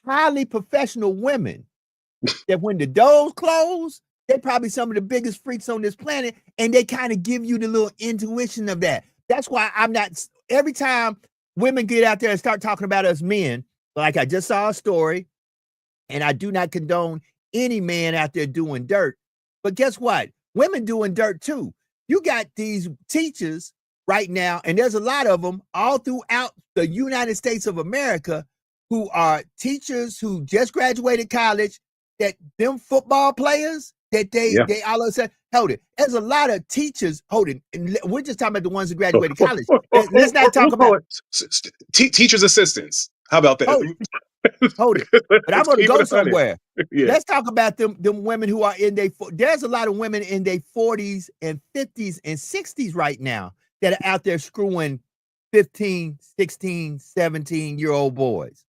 Speaker 2: highly professional women that when the doors close, they're probably some of the biggest freaks on this planet, and they kind of give you the little intuition of that. That's why I'm not, every time women get out there and start talking about us men, like I just saw a story, and I do not condone any man out there doing dirt. But guess what? Women doing dirt too. You got these teachers right now, and there's a lot of them all throughout the United States of America who are teachers who just graduated college, that them football players that they all of a sudden, hold it. There's a lot of teachers, hold it. And we're just talking about the ones who graduated college. Let's not talk about
Speaker 4: teachers' assistants. How about that?
Speaker 2: Hold it. But I'm going to go somewhere.
Speaker 4: Yeah.
Speaker 2: Let's talk about them women who are in there's a lot of women in their 40s and 50s and 60s right now that are out there screwing 15, 16, 17-year-old boys.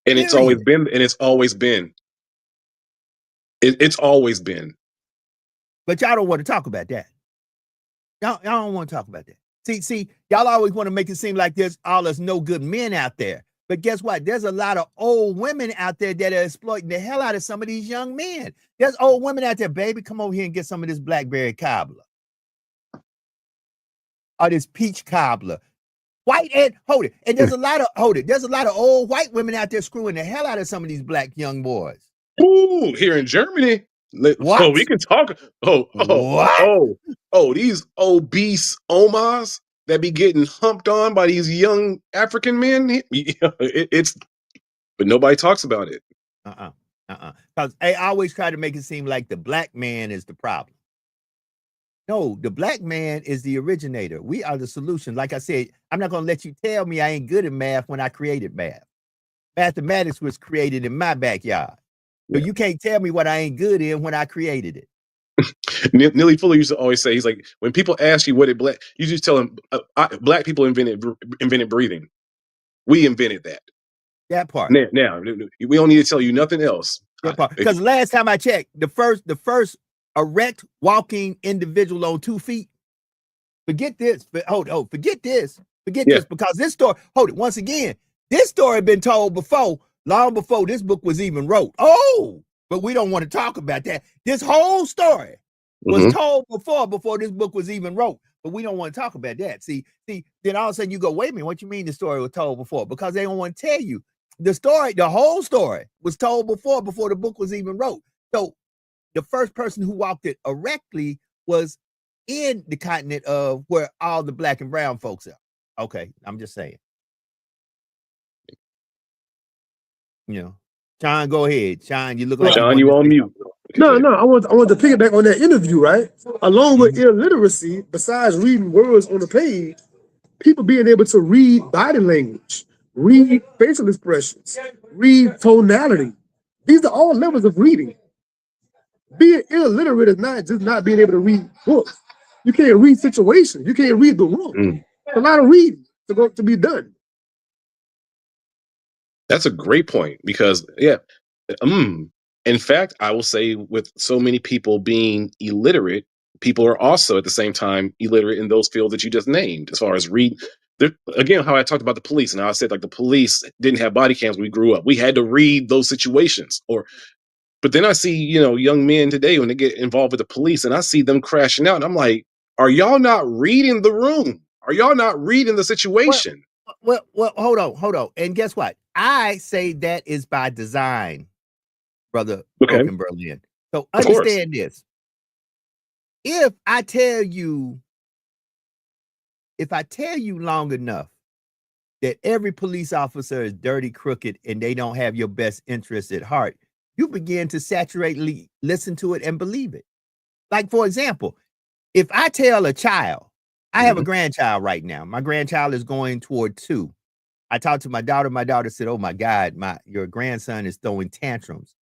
Speaker 4: And it's always been, It's always been.
Speaker 2: But y'all don't want to talk about that. Y'all don't want to talk about that. See, y'all always want to make it seem like there's all us no good men out there. But guess what? There's a lot of old women out there that are exploiting the hell out of some of these young men. There's old women out there, baby, come over here and get some of this blackberry cobbler. Or this peach cobbler. White and hold it. And there's a lot of old white women out there screwing the hell out of some of these black young boys.
Speaker 4: Ooh, here in Germany.
Speaker 2: What?
Speaker 4: Oh, we can talk. These obese omas that be getting humped on by these young African men. But nobody talks about it.
Speaker 2: Because I always try to make it seem like the black man is the problem. No, the black man is the originator. We are the solution. Like I said, I'm not going to let you tell me I ain't good at math when I created math. Mathematics was created in my backyard. So you can't tell me what I ain't good in when I created it.
Speaker 4: Neely Fuller used to always say, he's like, when people ask you what did black, you just tell them black people invented breathing. We invented that.
Speaker 2: That part.
Speaker 4: Now we don't need to tell you nothing else.
Speaker 2: Because last time I checked, the first erect walking individual on 2 feet. Forget this. Forget this. Because this story, hold it. Once again, this story had been told before, long before this book was even wrote. Oh, but we don't want to talk about that. This whole story was told before this book was even wrote. But we don't want to talk about that. See, then all of a sudden you go, wait a minute, what you mean the story was told before? Because they don't want to tell you. The whole story was told before the book was even wrote. So the first person who walked it erectly was in the continent of where all the black and brown folks are. Okay, I'm just saying. Sean, go ahead. Sean, you look like
Speaker 4: Sean, you on mute.
Speaker 3: No, I want to piggyback on that interview, right? Along with illiteracy, besides reading words on the page, people being able to read body language, read facial expressions, read tonality. These are all levels of reading. Being illiterate is not just not being able to read books. You can't read situations. You can't read the room. A lot of reading to be done.
Speaker 4: That's a great point because, in fact, I will say with so many people being illiterate, people are also at the same time illiterate in those fields that you just named, as far as read. Again, how I talked about the police, and how I said like the police didn't have body cams when we grew up. We had to read those situations. But then I see, young men today when they get involved with the police, and I see them crashing out, and I'm like, are y'all not reading the room? Are y'all not reading the situation?
Speaker 2: Well, hold on. And guess what? I say that is by design, brother. Broken Berlin. So understand this. If I tell you if I tell you long enough that every police officer is dirty, crooked, and they don't have your best interest at heart, you begin to saturate, listen to it, and believe it. Like, for example, if I tell a child, I have a grandchild right now. My grandchild is going toward 2. I talked to my daughter. My daughter said, "Oh my God, your grandson is throwing tantrums."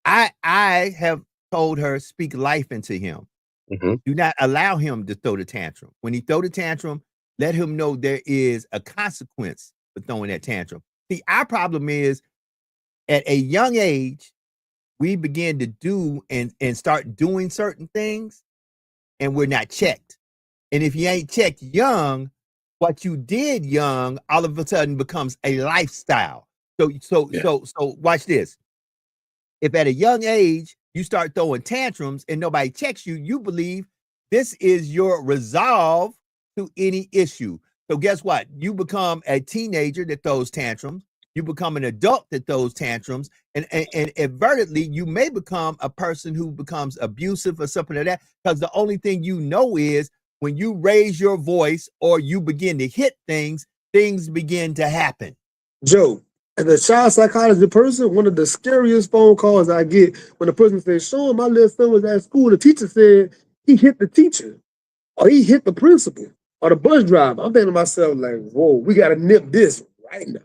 Speaker 2: I have told her, speak life into him.
Speaker 4: Mm-hmm.
Speaker 2: Do not allow him to throw the tantrum. When he throw the tantrum, let him know there is a consequence for throwing that tantrum. See, our problem is at a young age, we begin to do and start doing certain things, and we're not checked. And if you ain't checked young, what you did young all of a sudden becomes a lifestyle. So watch this. If at a young age you start throwing tantrums and nobody checks you, you believe this is your resolve to any issue. So guess what? You become a teenager that throws tantrums. You become an adult that throws tantrums, and inadvertently, you may become a person who becomes abusive or something like that, because the only thing you know is when you raise your voice or you begin to hit things, things begin to happen.
Speaker 3: Joe, as a child psychology person, one of the scariest phone calls I get when the person says, "Sean, my little son was at school. The teacher said he hit the teacher, or he hit the principal, or the bus driver." I'm thinking to myself, like, whoa, we got to nip this right now.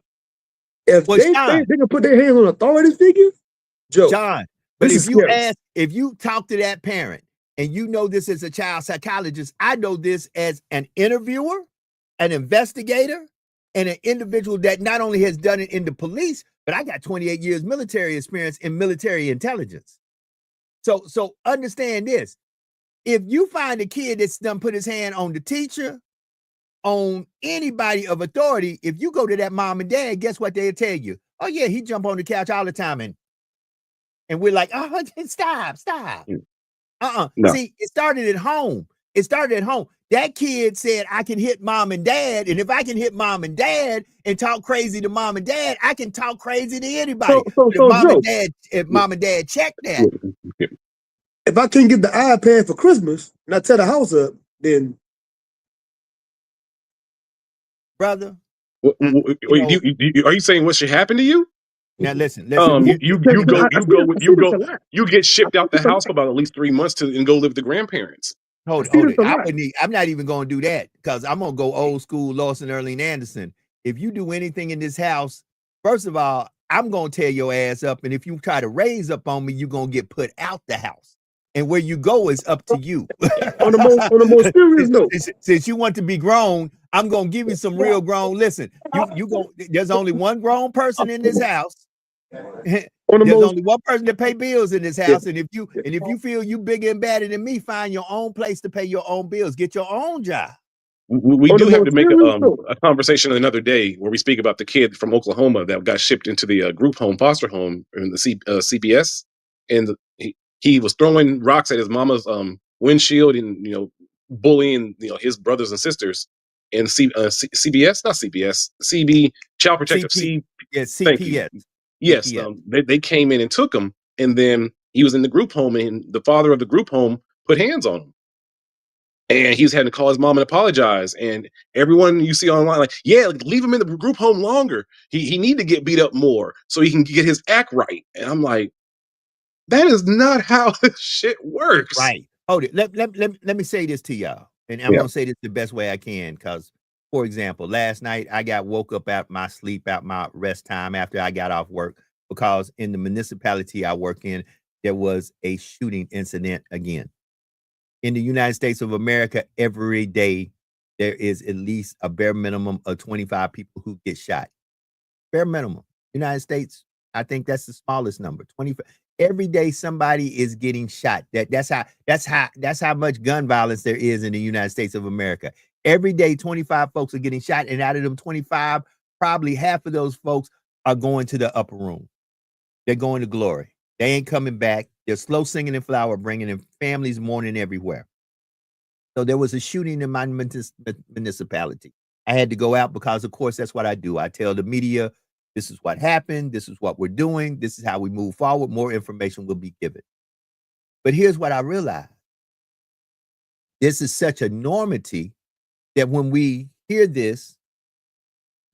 Speaker 3: If
Speaker 2: Well,
Speaker 3: they can put their hands on authority figures, Joe,
Speaker 2: John, but
Speaker 3: this
Speaker 2: if you talk to that parent and you know this as a child psychologist, I know this as an interviewer, an investigator, and an individual that not only has done it in the police, but I got 28 years military experience in military intelligence. So understand this. If you find a kid that's done put his hand on the teacher, on anybody of authority, if you go to that mom and dad, guess what they'll tell you? "Oh yeah, he jump on the couch all the time." And we're like, "Oh, stop.
Speaker 4: No.
Speaker 2: See, it started at home. That kid said, "I can hit mom and dad. And if I can hit mom and dad and talk crazy to mom and dad, I can talk crazy to anybody." If mom and dad check that.
Speaker 3: If I can't get the iPad for Christmas and I tear the house up, then
Speaker 2: Brother.
Speaker 4: Are you saying what should happen to you?
Speaker 2: Now listen.
Speaker 4: You get shipped out the house for about at least 3 months and go live with the grandparents.
Speaker 2: Hold it. I'm not even going to do that, because I'm going to go old school Lawson Erling Anderson. If you do anything in this house, first of all, I'm going to tear your ass up. And if you try to raise up on me, you're going to get put out the house. And where you go is up to you.
Speaker 3: on the most serious note,
Speaker 2: since you want to be grown, I'm going to give you some real grown. Listen, there's only one grown person in this house. There's only one person that pay bills in this house. And if you feel you bigger and badder than me, find your own place to pay your own bills. Get your own job.
Speaker 4: We do have to make a conversation another day where we speak about the kid from Oklahoma that got shipped into the group home, foster home in the CPS, and he was throwing rocks at his mama's windshield and bullying his brothers and sisters. And CBS, not CBS, CB, Child Protective.
Speaker 2: CPS.
Speaker 4: Yes, they came in and took him, and then he was in the group home, and the father of the group home put hands on him. And he's had to call his mom and apologize. And everyone you see online, like, yeah, leave him in the group home longer. He need to get beat up more so he can get his act right. And I'm like, that is not how this shit works.
Speaker 2: Right. Hold it. Let me say this to y'all. And I'm going to say this the best way I can. Because, for example, last night I got woke up out my sleep, out my rest time after I got off work, because in the municipality I work in, there was a shooting incident again. In the United States of America, every day there is at least a bare minimum of 25 people who get shot. Bare minimum. United States, I think that's the smallest number. 25. Every day somebody is getting shot. That's how much gun violence there is in the United States of America. Every day 25 folks are getting shot, and out of them 25, probably half of those folks are going to the upper room. They're going to glory. They ain't coming back. They're slow singing in flower, bringing in families mourning everywhere. So there was a shooting in my municipality. I had to go out because, of course, that's what I do. I tell the media, this is what happened. This is what we're doing. This is how we move forward. More information will be given. But here's what I realized. This is such a enormity that when we hear this,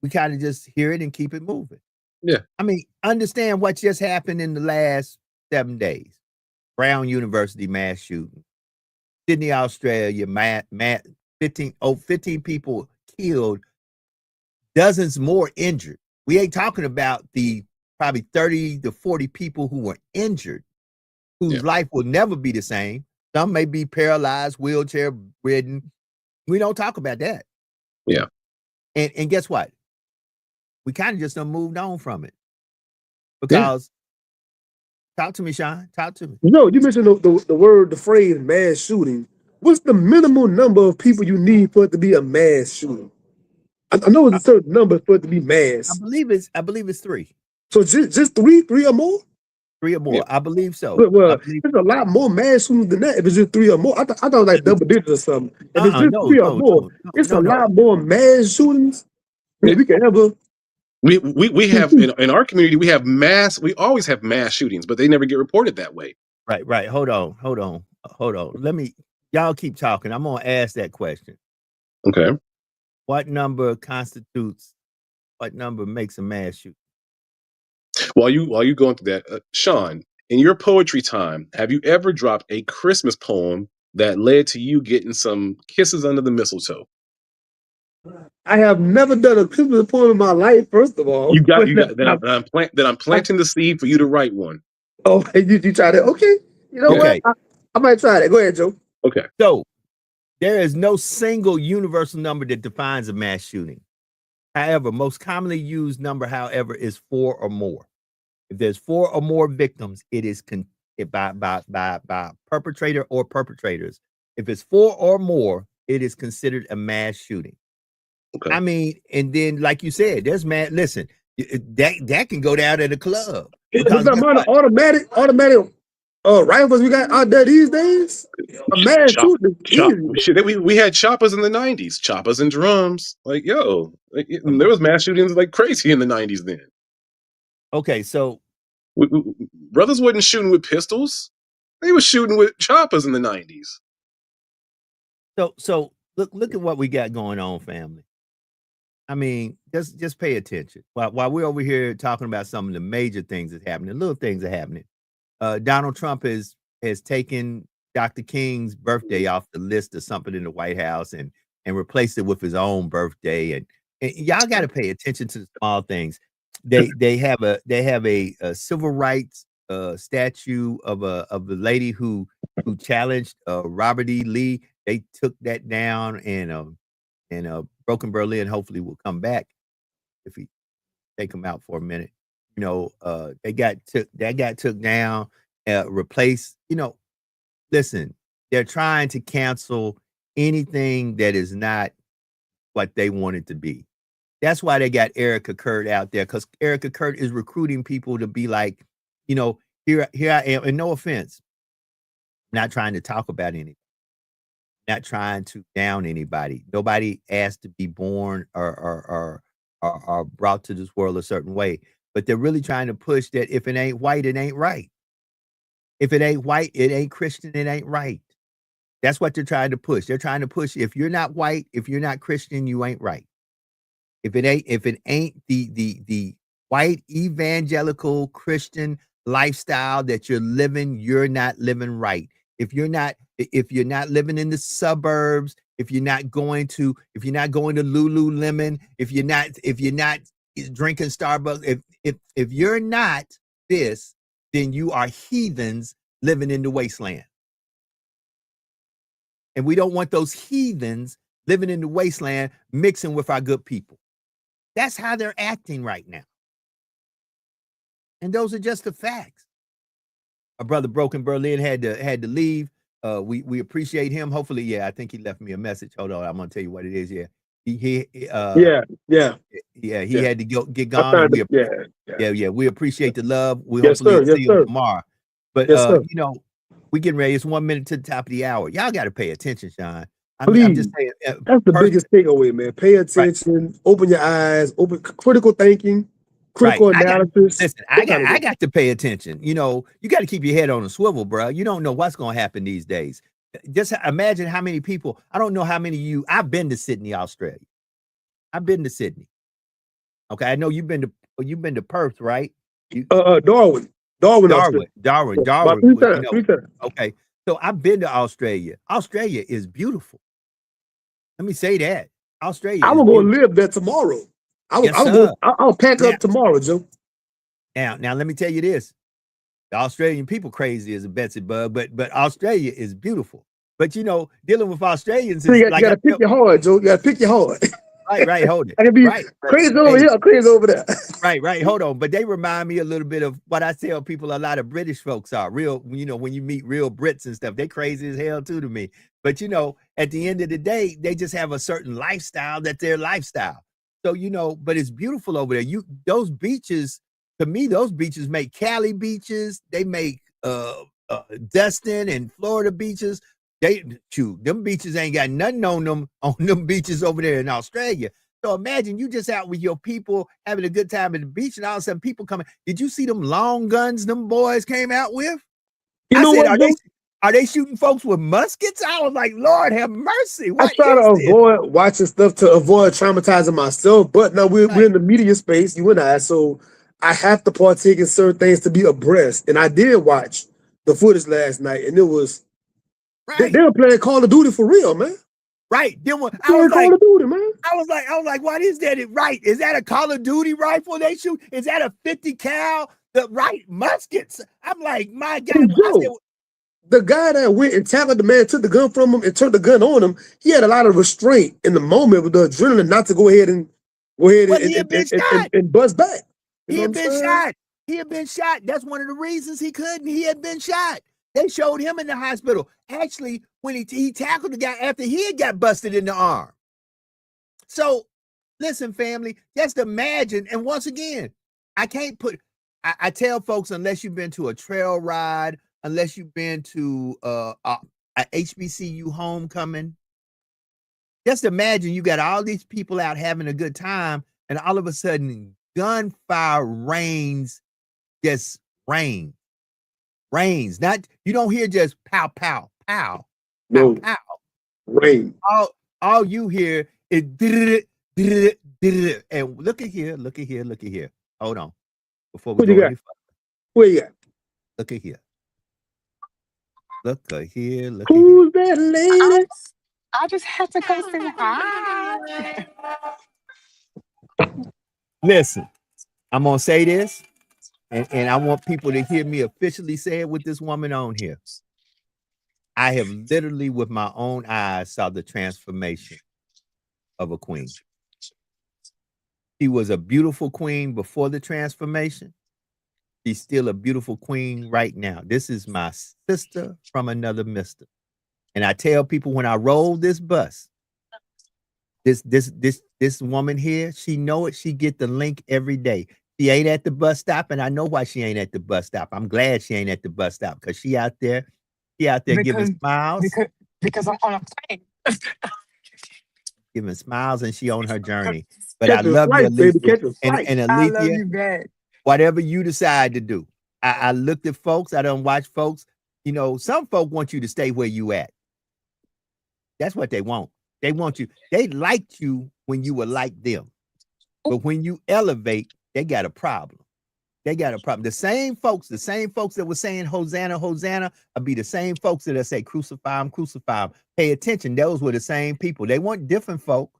Speaker 2: we kind of just hear it and keep it moving.
Speaker 4: Yeah.
Speaker 2: I mean, understand what just happened in the last 7 days. Brown University mass shooting. Sydney, Australia, 15 people killed, dozens more injured. We ain't talking about the probably 30 to 40 people who were injured, whose life will never be the same. Some may be paralyzed, wheelchair ridden. We don't talk about that.
Speaker 4: Yeah.
Speaker 2: And guess what? We kind of just done moved on from it. Because talk to me, Sean. Talk to me.
Speaker 3: You mentioned the phrase mass shooting. What's the minimum number of people you need for it to be a mass shooting? I know it's a certain number for it to be mass.
Speaker 2: I believe it's 3.
Speaker 3: So just three or more?
Speaker 2: 3 or more.
Speaker 4: Yeah.
Speaker 2: I believe so.
Speaker 3: Well, there's a lot more mass shootings than that. If it's just 3 or more, I thought it was like double digits or something. If it's just 3 or more, it's a lot more mass shootings than we can ever.
Speaker 4: We have in our community, we always have mass shootings, but they never get reported that way.
Speaker 2: Right. Hold on. Y'all keep talking. I'm gonna ask that question.
Speaker 4: Okay.
Speaker 2: What number makes a mass shooting?
Speaker 4: While you going through that, Sean, in your poetry time, have you ever dropped a Christmas poem that led to you getting some kisses under the mistletoe?
Speaker 3: I have never done a Christmas poem in my life. First of all,
Speaker 4: I'm planting the seed for you to write one.
Speaker 3: Oh, you try that? Okay. You know what? I might try that. Go ahead, Joe.
Speaker 4: Okay.
Speaker 2: So there is no single universal number that defines a mass shooting. However, most commonly used number, however, is 4 or more. If there's 4 or more victims, it is by perpetrator or perpetrators. If it's 4 or more, it is considered a mass shooting.
Speaker 4: Okay.
Speaker 2: I mean, and then like you said, there's listen, that can go down at a club.
Speaker 3: Because the amount of automatic rifles we got out there these days, a mass shooting is easy.
Speaker 4: We had choppers in the 90s, choppers and drums. Like, there was mass shootings like crazy in the 90s then.
Speaker 2: Okay, so
Speaker 4: brothers wasn't shooting with pistols; they were shooting with choppers in the 90s.
Speaker 2: So look at what we got going on, family. I mean, just pay attention. While we're over here talking about some of the major things that's happening, little things are happening. Donald Trump has taken Dr. King's birthday off the list of something in the White House and replaced it with his own birthday. And y'all got to pay attention to the small things. They have a civil rights statue of a lady who challenged Robert E. Lee. They took that down, and Broken Berlin hopefully will come back if he take him out for a minute. That got took down, replaced. Listen, they're trying to cancel anything that is not what they want it to be. That's why they got Erica Kurt out there, because Erica Kurt is recruiting people to be like, here I am. And no offense, not trying to talk about anything, not trying to down anybody. Nobody asked to be born or brought to this world a certain way. But they're really trying to push that if it ain't white, it ain't right. If it ain't white, it ain't Christian, it ain't right. That's what they're trying to push. They're trying to push, if you're not white, if you're not Christian, you ain't right. If it ain't the white evangelical Christian lifestyle that you're living, you're not living right. If you're not living in the suburbs, if you're not going to Lululemon, if you're not drinking Starbucks, if you're not this, then you are heathens living in the wasteland. And we don't want those heathens living in the wasteland mixing with our good people. That's how they're acting right now. And those are just the facts. Our brother Broken Berlin had to leave. We appreciate him. Hopefully, I think he left me a message. Hold on, I'm gonna tell you what it is. Yeah. He had to get gone. We appreciate the love. We hopefully see you tomorrow. But we getting ready. It's 1 minute to the top of the hour. Y'all got to pay attention, Sean. I'm just saying.
Speaker 3: That's the biggest takeaway, man. Pay attention. Open your eyes. Open critical thinking. Critical analysis.
Speaker 2: I got to pay attention. You got to keep your head on a swivel, bro. You don't know what's going to happen these days. just imagine how many people. I don't know how many of you. I've been to Sydney, Australia. I've been to Sydney. Okay, I know you've been to Perth, right?
Speaker 3: Darwin, Australia.
Speaker 2: Darwin.
Speaker 3: About
Speaker 2: You
Speaker 3: 3 times,
Speaker 2: know,
Speaker 3: 3 times.
Speaker 2: okay, so I've been to Australia. Australia is beautiful. Let me say that. Australia.
Speaker 3: I
Speaker 2: is
Speaker 3: will go
Speaker 2: beautiful.
Speaker 3: live there tomorrow.
Speaker 2: Yes, sir.
Speaker 3: I'll pack
Speaker 2: Now-
Speaker 3: up tomorrow, Joe.
Speaker 2: Now let me tell you this. The Australian people crazy as a Betsy bug, but Australia is beautiful. But you know, dealing with Australians
Speaker 3: So
Speaker 2: is
Speaker 3: you
Speaker 2: like
Speaker 3: gotta pick your heart, Joe. You gotta pick your heart.
Speaker 2: right, hold it.
Speaker 3: I can be
Speaker 2: Right.
Speaker 3: crazy over
Speaker 2: Hey.
Speaker 3: here, crazy over there.
Speaker 2: Right. Hold on. But they remind me a little bit of what I tell people a lot of British folks are. Real, you know, when you meet real Brits and stuff, they crazy as hell too to me. But you know, at the end of the day, they just have a certain lifestyle that's their lifestyle. So, you know, but it's beautiful over there. Those beaches, to me, those beaches make Cali beaches, they make Destin and Florida beaches. Them beaches ain't got nothing on them beaches over there in Australia. So imagine you just out with your people having a good time at the beach, and all of a sudden people coming. Did you see them long guns them boys came out with?
Speaker 3: You know what, Joe?
Speaker 2: Are they shooting folks with muskets? I was like, Lord have mercy.
Speaker 3: I try to avoid watching stuff to avoid traumatizing myself, but now we're in the media space, you and I, so I have to partake in certain things to be abreast. And I did watch the footage last night, and it was they were playing Call of Duty for real, man.
Speaker 2: Right. Then when
Speaker 3: I was like, Call of Duty, man.
Speaker 2: I was like, what is that? Right. Is that a Call of Duty rifle they shoot? Is that a 50 cal? The right muskets. I'm like, my God.
Speaker 3: Joe, the guy that went and tackled the man, took the gun from him, and turned the gun on him, he had a lot of restraint in the moment with the adrenaline not to go ahead and buzz back.
Speaker 2: He had been shot. He had been shot. That's one of the reasons he couldn't. He had been shot. They showed him in the hospital. Actually, when he tackled the guy after he had got busted in the arm. So, listen, family, just imagine. And once again, I can't put. I tell folks, unless you've been to a trail ride, unless you've been to a HBCU homecoming, just imagine you got all these people out having a good time, and all of a sudden, gunfire rains. Not, you don't hear just pow, pow, pow,
Speaker 3: no,
Speaker 2: pow, pow.
Speaker 3: Rain.
Speaker 2: All you hear is and look at here. Hold on. Before we go any further.
Speaker 3: Where you at?
Speaker 2: Look at here.
Speaker 3: Who's that lady?
Speaker 5: I just had to go say hi.
Speaker 2: Listen, I'm gonna say this. And I want people to hear me officially say it with this woman on here. I have literally, with my own eyes, saw the transformation of a queen. She was a beautiful queen before the transformation. She's still a beautiful queen right now. This is my sister from another mister. And I tell people when I roll this bus, this woman here, she know it. She get the link every day. She ain't at the bus stop, and I know why she ain't at the bus stop. I'm glad she ain't at the bus stop because she out there giving smiles.
Speaker 5: Because I'm on a plane.
Speaker 2: Giving smiles, and she on her journey. But I love you, Alicia. And Alicia,
Speaker 5: I love you back.
Speaker 2: Whatever you decide to do. I looked at folks, I don't watch folks. You know, some folk want you to stay where you at. That's what they want. They want you. They liked you when you were like them. But when you elevate, they got a problem. The same folks that were saying Hosanna, Hosanna, will be the same folks that say crucify him, crucify him. Pay attention. Those were the same people. They weren't different folk.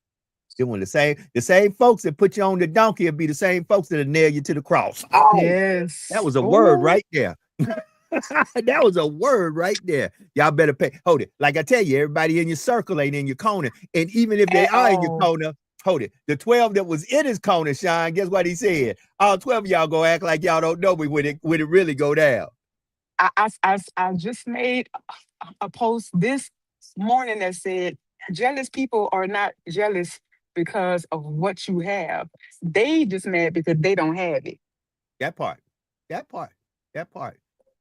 Speaker 2: They were the same folks that put you on the donkey will be the same folks that'll nail you to the cross.
Speaker 5: Oh, yes.
Speaker 2: That was a word right there. That was a word right there. Y'all better pay. Hold it. Like I tell you, everybody in your circle ain't in your corner. And even if they are in your corner, hold it. The 12 that was in his corner, Sean, guess what he said? All 12 of y'all go act like y'all don't know me when it really go down.
Speaker 5: I just made a post this morning that said, jealous people are not jealous because of what you have. They just mad because they don't have it.
Speaker 2: That part.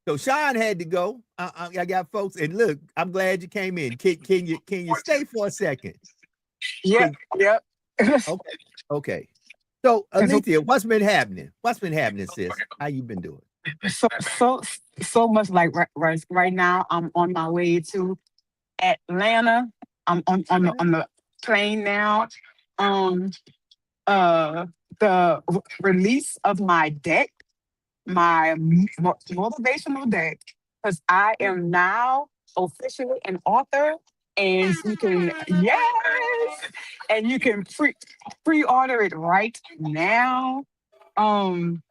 Speaker 2: So Sean had to go. I got folks, and look, I'm glad you came in. Can you stay for a second?
Speaker 5: Yep.
Speaker 2: Okay. So Alethea, what's been happening? Sis? How you been doing?
Speaker 5: So much like right now. I'm on my way to Atlanta. I'm on the plane now. Um, the release of my deck, my motivational deck, because I am now officially an author, and you can and you can pre-order it right now. And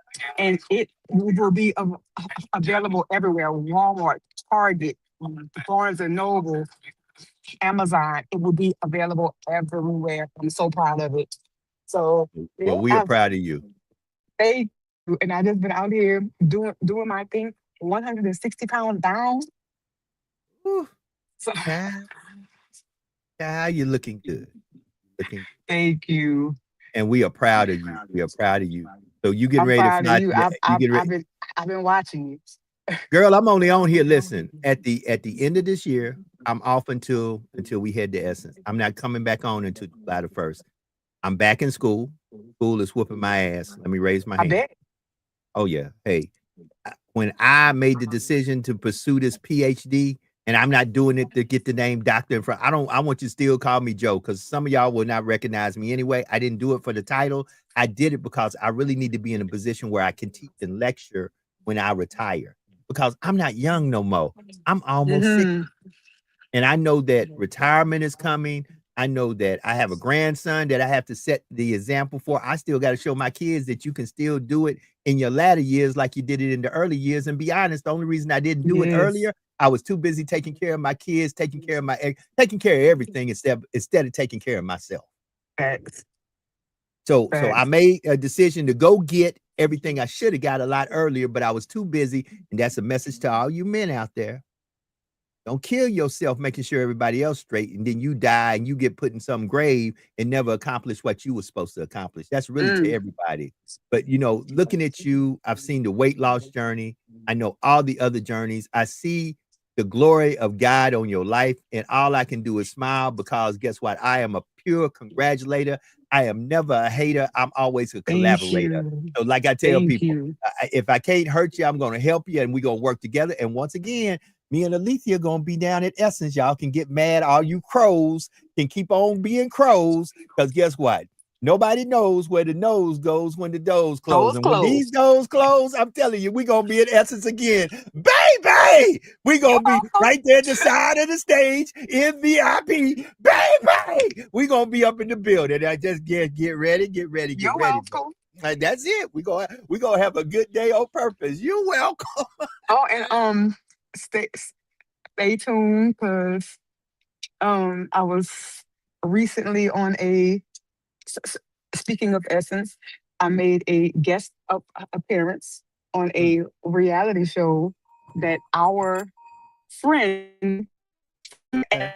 Speaker 5: it will be available everywhere: Walmart, Target, Barnes and Noble, Amazon. It will be available everywhere. I'm so proud of it. So yeah,
Speaker 2: Well, we are proud of you.
Speaker 5: thank you. And I just been out here doing my thing. 160 pounds down.
Speaker 2: Whew.
Speaker 5: So
Speaker 2: Child, child, you're looking good. Looking,
Speaker 5: thank you.
Speaker 2: and we are proud of you. We are proud of you. So you getting
Speaker 5: I'm
Speaker 2: ready to
Speaker 5: proud of
Speaker 2: fly?
Speaker 5: you.
Speaker 2: You getting ready?
Speaker 5: I've been watching you.
Speaker 2: Girl, I'm only on here. Listen, at the end of this year, I'm off until we head to Essence. I'm not coming back on until July the 1st. I'm back in school. School is whooping my ass. Let me raise my
Speaker 5: I
Speaker 2: hand.
Speaker 5: bet.
Speaker 2: Oh yeah. Hey, when I made the decision to pursue this PhD, and I'm not doing it to get the name doctor in front. I want you to still call me Joe, because some of y'all will not recognize me anyway. I didn't do it for the title. I did it because I really need to be in a position where I can teach and lecture when I retire, because I'm not young no more. I'm almost 60.
Speaker 5: Mhm.
Speaker 2: And I know that retirement is coming. I know that I have a grandson that I have to set the example for. I still got to show my kids that you can still do it in your latter years like you did it in the early years. And be honest, the only reason I didn't do it
Speaker 5: Yes.
Speaker 2: earlier, I was too busy taking care of my kids, taking care of everything instead of taking care of myself.
Speaker 5: Facts.
Speaker 2: So I
Speaker 5: Facts.
Speaker 2: made a decision to go get everything I should have got a lot earlier, but I was too busy. And that's a message to all you men out there. Don't kill yourself making sure everybody else straight, and then you die and you get put in some grave and never accomplish what you were supposed to accomplish. That's really to everybody. But looking at you, I've seen the weight loss journey. I know all the other journeys. I see the glory of God on your life, and all I can do is smile, because guess what? I am a pure congratulator. I am never a hater. I'm always a
Speaker 5: Thank
Speaker 2: collaborator.
Speaker 5: you.
Speaker 2: So like I tell
Speaker 5: Thank
Speaker 2: people,
Speaker 5: you.
Speaker 2: if I can't hurt you, I'm going to help you, and we're going to work together. And once again, me and Alethea gonna be down at Essence. Y'all can get mad. All you crows can keep on being crows, because guess what? Nobody knows where the nose goes when the doors close.
Speaker 5: Doors
Speaker 2: And when these
Speaker 5: closed.
Speaker 2: doors close, I'm telling you, we're gonna be at Essence again. Baby! We're
Speaker 5: You're
Speaker 2: gonna be
Speaker 5: welcome.
Speaker 2: right there at the side of the stage in VIP. Baby! We're gonna be up in the building. I just get ready, get ready, get
Speaker 5: You're
Speaker 2: ready.
Speaker 5: welcome.
Speaker 2: That's it. We're gonna have a good day on purpose. You're welcome.
Speaker 5: Oh, and stay tuned, because I was recently on speaking of Essence, I made a guest appearance on a reality show that our friend
Speaker 2: Okay.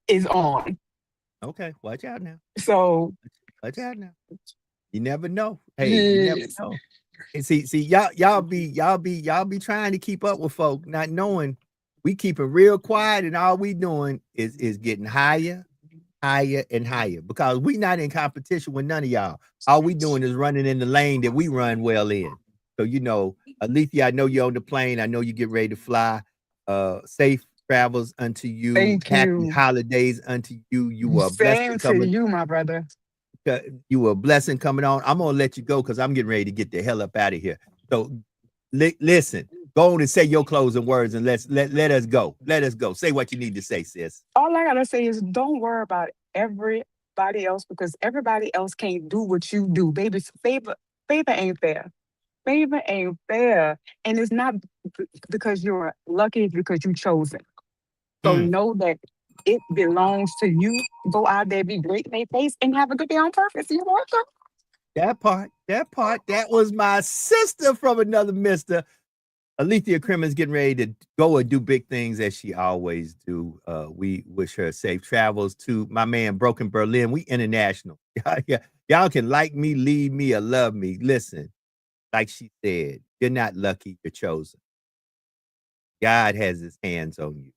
Speaker 5: is on.
Speaker 2: Okay. Watch out now.
Speaker 5: So
Speaker 2: Watch out now. You never know. Hey, you never
Speaker 5: yes.
Speaker 2: know. And see, y'all be trying to keep up with folk, not knowing we keep it real quiet, and all we doing is getting higher, higher, and higher, because we not in competition with none of y'all. All we doing is running in the lane that we run well in. So Alethea, I know you're on the plane. I know you get ready to fly. Safe travels unto you.
Speaker 5: Thank
Speaker 2: Happy
Speaker 5: you.
Speaker 2: holidays unto you. You are a blessing
Speaker 5: Same to
Speaker 2: coming.
Speaker 5: you, my brother.
Speaker 2: You were a blessing coming on. I'm gonna let you go because I'm getting ready to get the hell up out of here. So listen, go on and say your closing words, and let us go. Let us go. Say what you need to say, sis.
Speaker 5: All I gotta say is don't worry about everybody else, because everybody else can't do what you do. Baby, favor ain't fair. Favor ain't fair. And it's not because you're lucky, it's because you chose it. So know that it belongs to you. Go out there, be great in their face, and have a good day on purpose. You're welcome.
Speaker 2: That was my sister from another mister. Alethea Crimmins getting ready to go and do big things as she always do. We wish her safe travels. To my man Broken Berlin, we international. Y'all can like me, leave me, or love me. Listen, like she said, you're not lucky, you're chosen. God has his hands on you.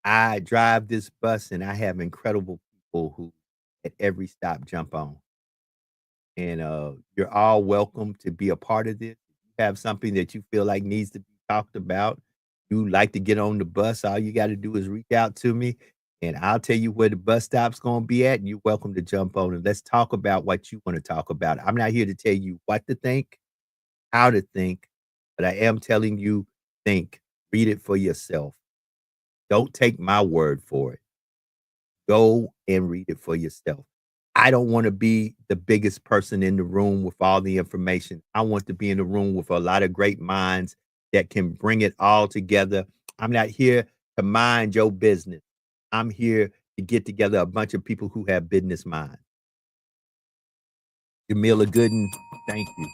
Speaker 2: I drive this bus, and I have incredible people who at every stop jump on. And you're all welcome to be a part of this. If you have something that you feel like needs to be talked about, you like to get on the bus, all you got to do is reach out to me and I'll tell you where the bus stop's going to be at. And you're welcome to jump on and let's talk about what you want to talk about. I'm not here to tell you what to think, how to think, but I am telling you, think, read it for yourself. Don't take my word for it. Go and read it for yourself. I don't want to be the biggest person in the room with all the information. I want to be in the room with a lot of great minds that can bring it all together. I'm not here to mind your business. I'm here to get together a bunch of people who have business minds. Jamila Gooden, thank you.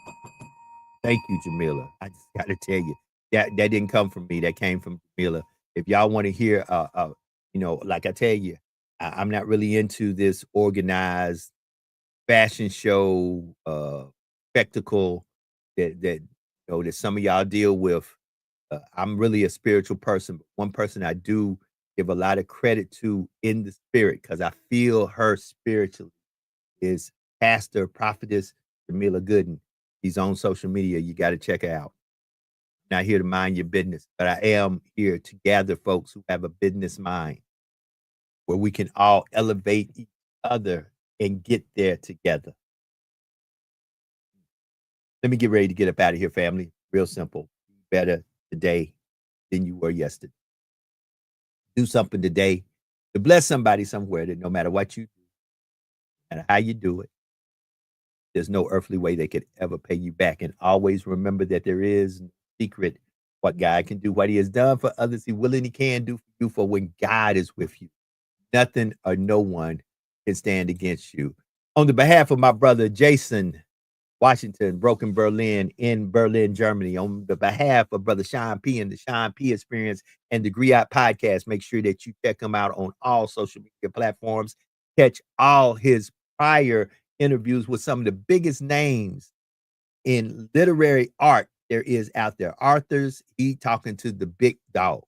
Speaker 2: Thank you, Jamila. I just got to tell you, that didn't come from me. That came from Jamila. If y'all want to hear, like I tell you, I'm not really into this organized fashion show spectacle that some of y'all deal with. I'm really a spiritual person, but one person I do give a lot of credit to in the spirit because I feel her spiritually is Pastor Prophetess Jamila Gooden. She's on social media. You got to check her out. Not here to mind your business, but I am here to gather folks who have a business mind where we can all elevate each other and get there together. Let me get ready to get up out of here, family. Real simple. Be better today than you were yesterday. Do something today to bless somebody somewhere that no matter what you do, no matter how you do it, there's no earthly way they could ever pay you back. And always remember that there is no secret what God can do. What he has done for others, he will and he can do for you. For when God is with you, nothing or no one can stand against you. On the behalf of my brother Jason Washington, Broken Berlin in Berlin, Germany, on the behalf of brother Sean P and the Sean P Experience and the Griot Podcast, make sure that you check him out on all social media platforms. Catch all his prior interviews with some of the biggest names in literary art there is out there. Arthur's, he talking to the big dog.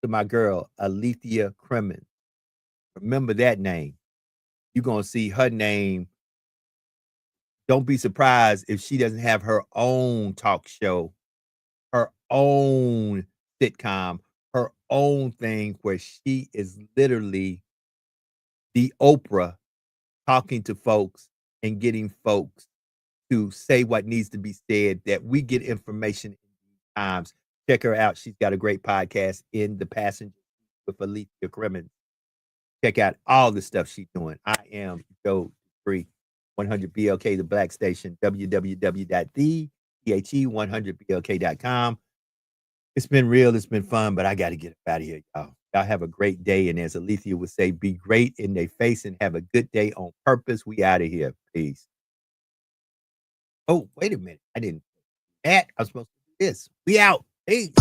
Speaker 2: To my girl, Alethea Crimmins. Remember that name. You're going to see her name. Don't be surprised if she doesn't have her own talk show, her own sitcom, her own thing where she is literally the Oprah talking to folks and getting folks to say what needs to be said, that we get information in these times. Check her out. She's got a great podcast, In the Passenger with Alethea Crimmins. Check out all the stuff she's doing. I am Joe Free. 100 BLK, the Black Station, www.the100blk.com. It's been real, it's been fun, but I got to get out of here, y'all. Y'all have a great day. And as Alethea would say, be great in their face and have a good day on purpose. We out of here. Peace. Oh, wait a minute. I didn't. I was supposed to do this. We out. Peace.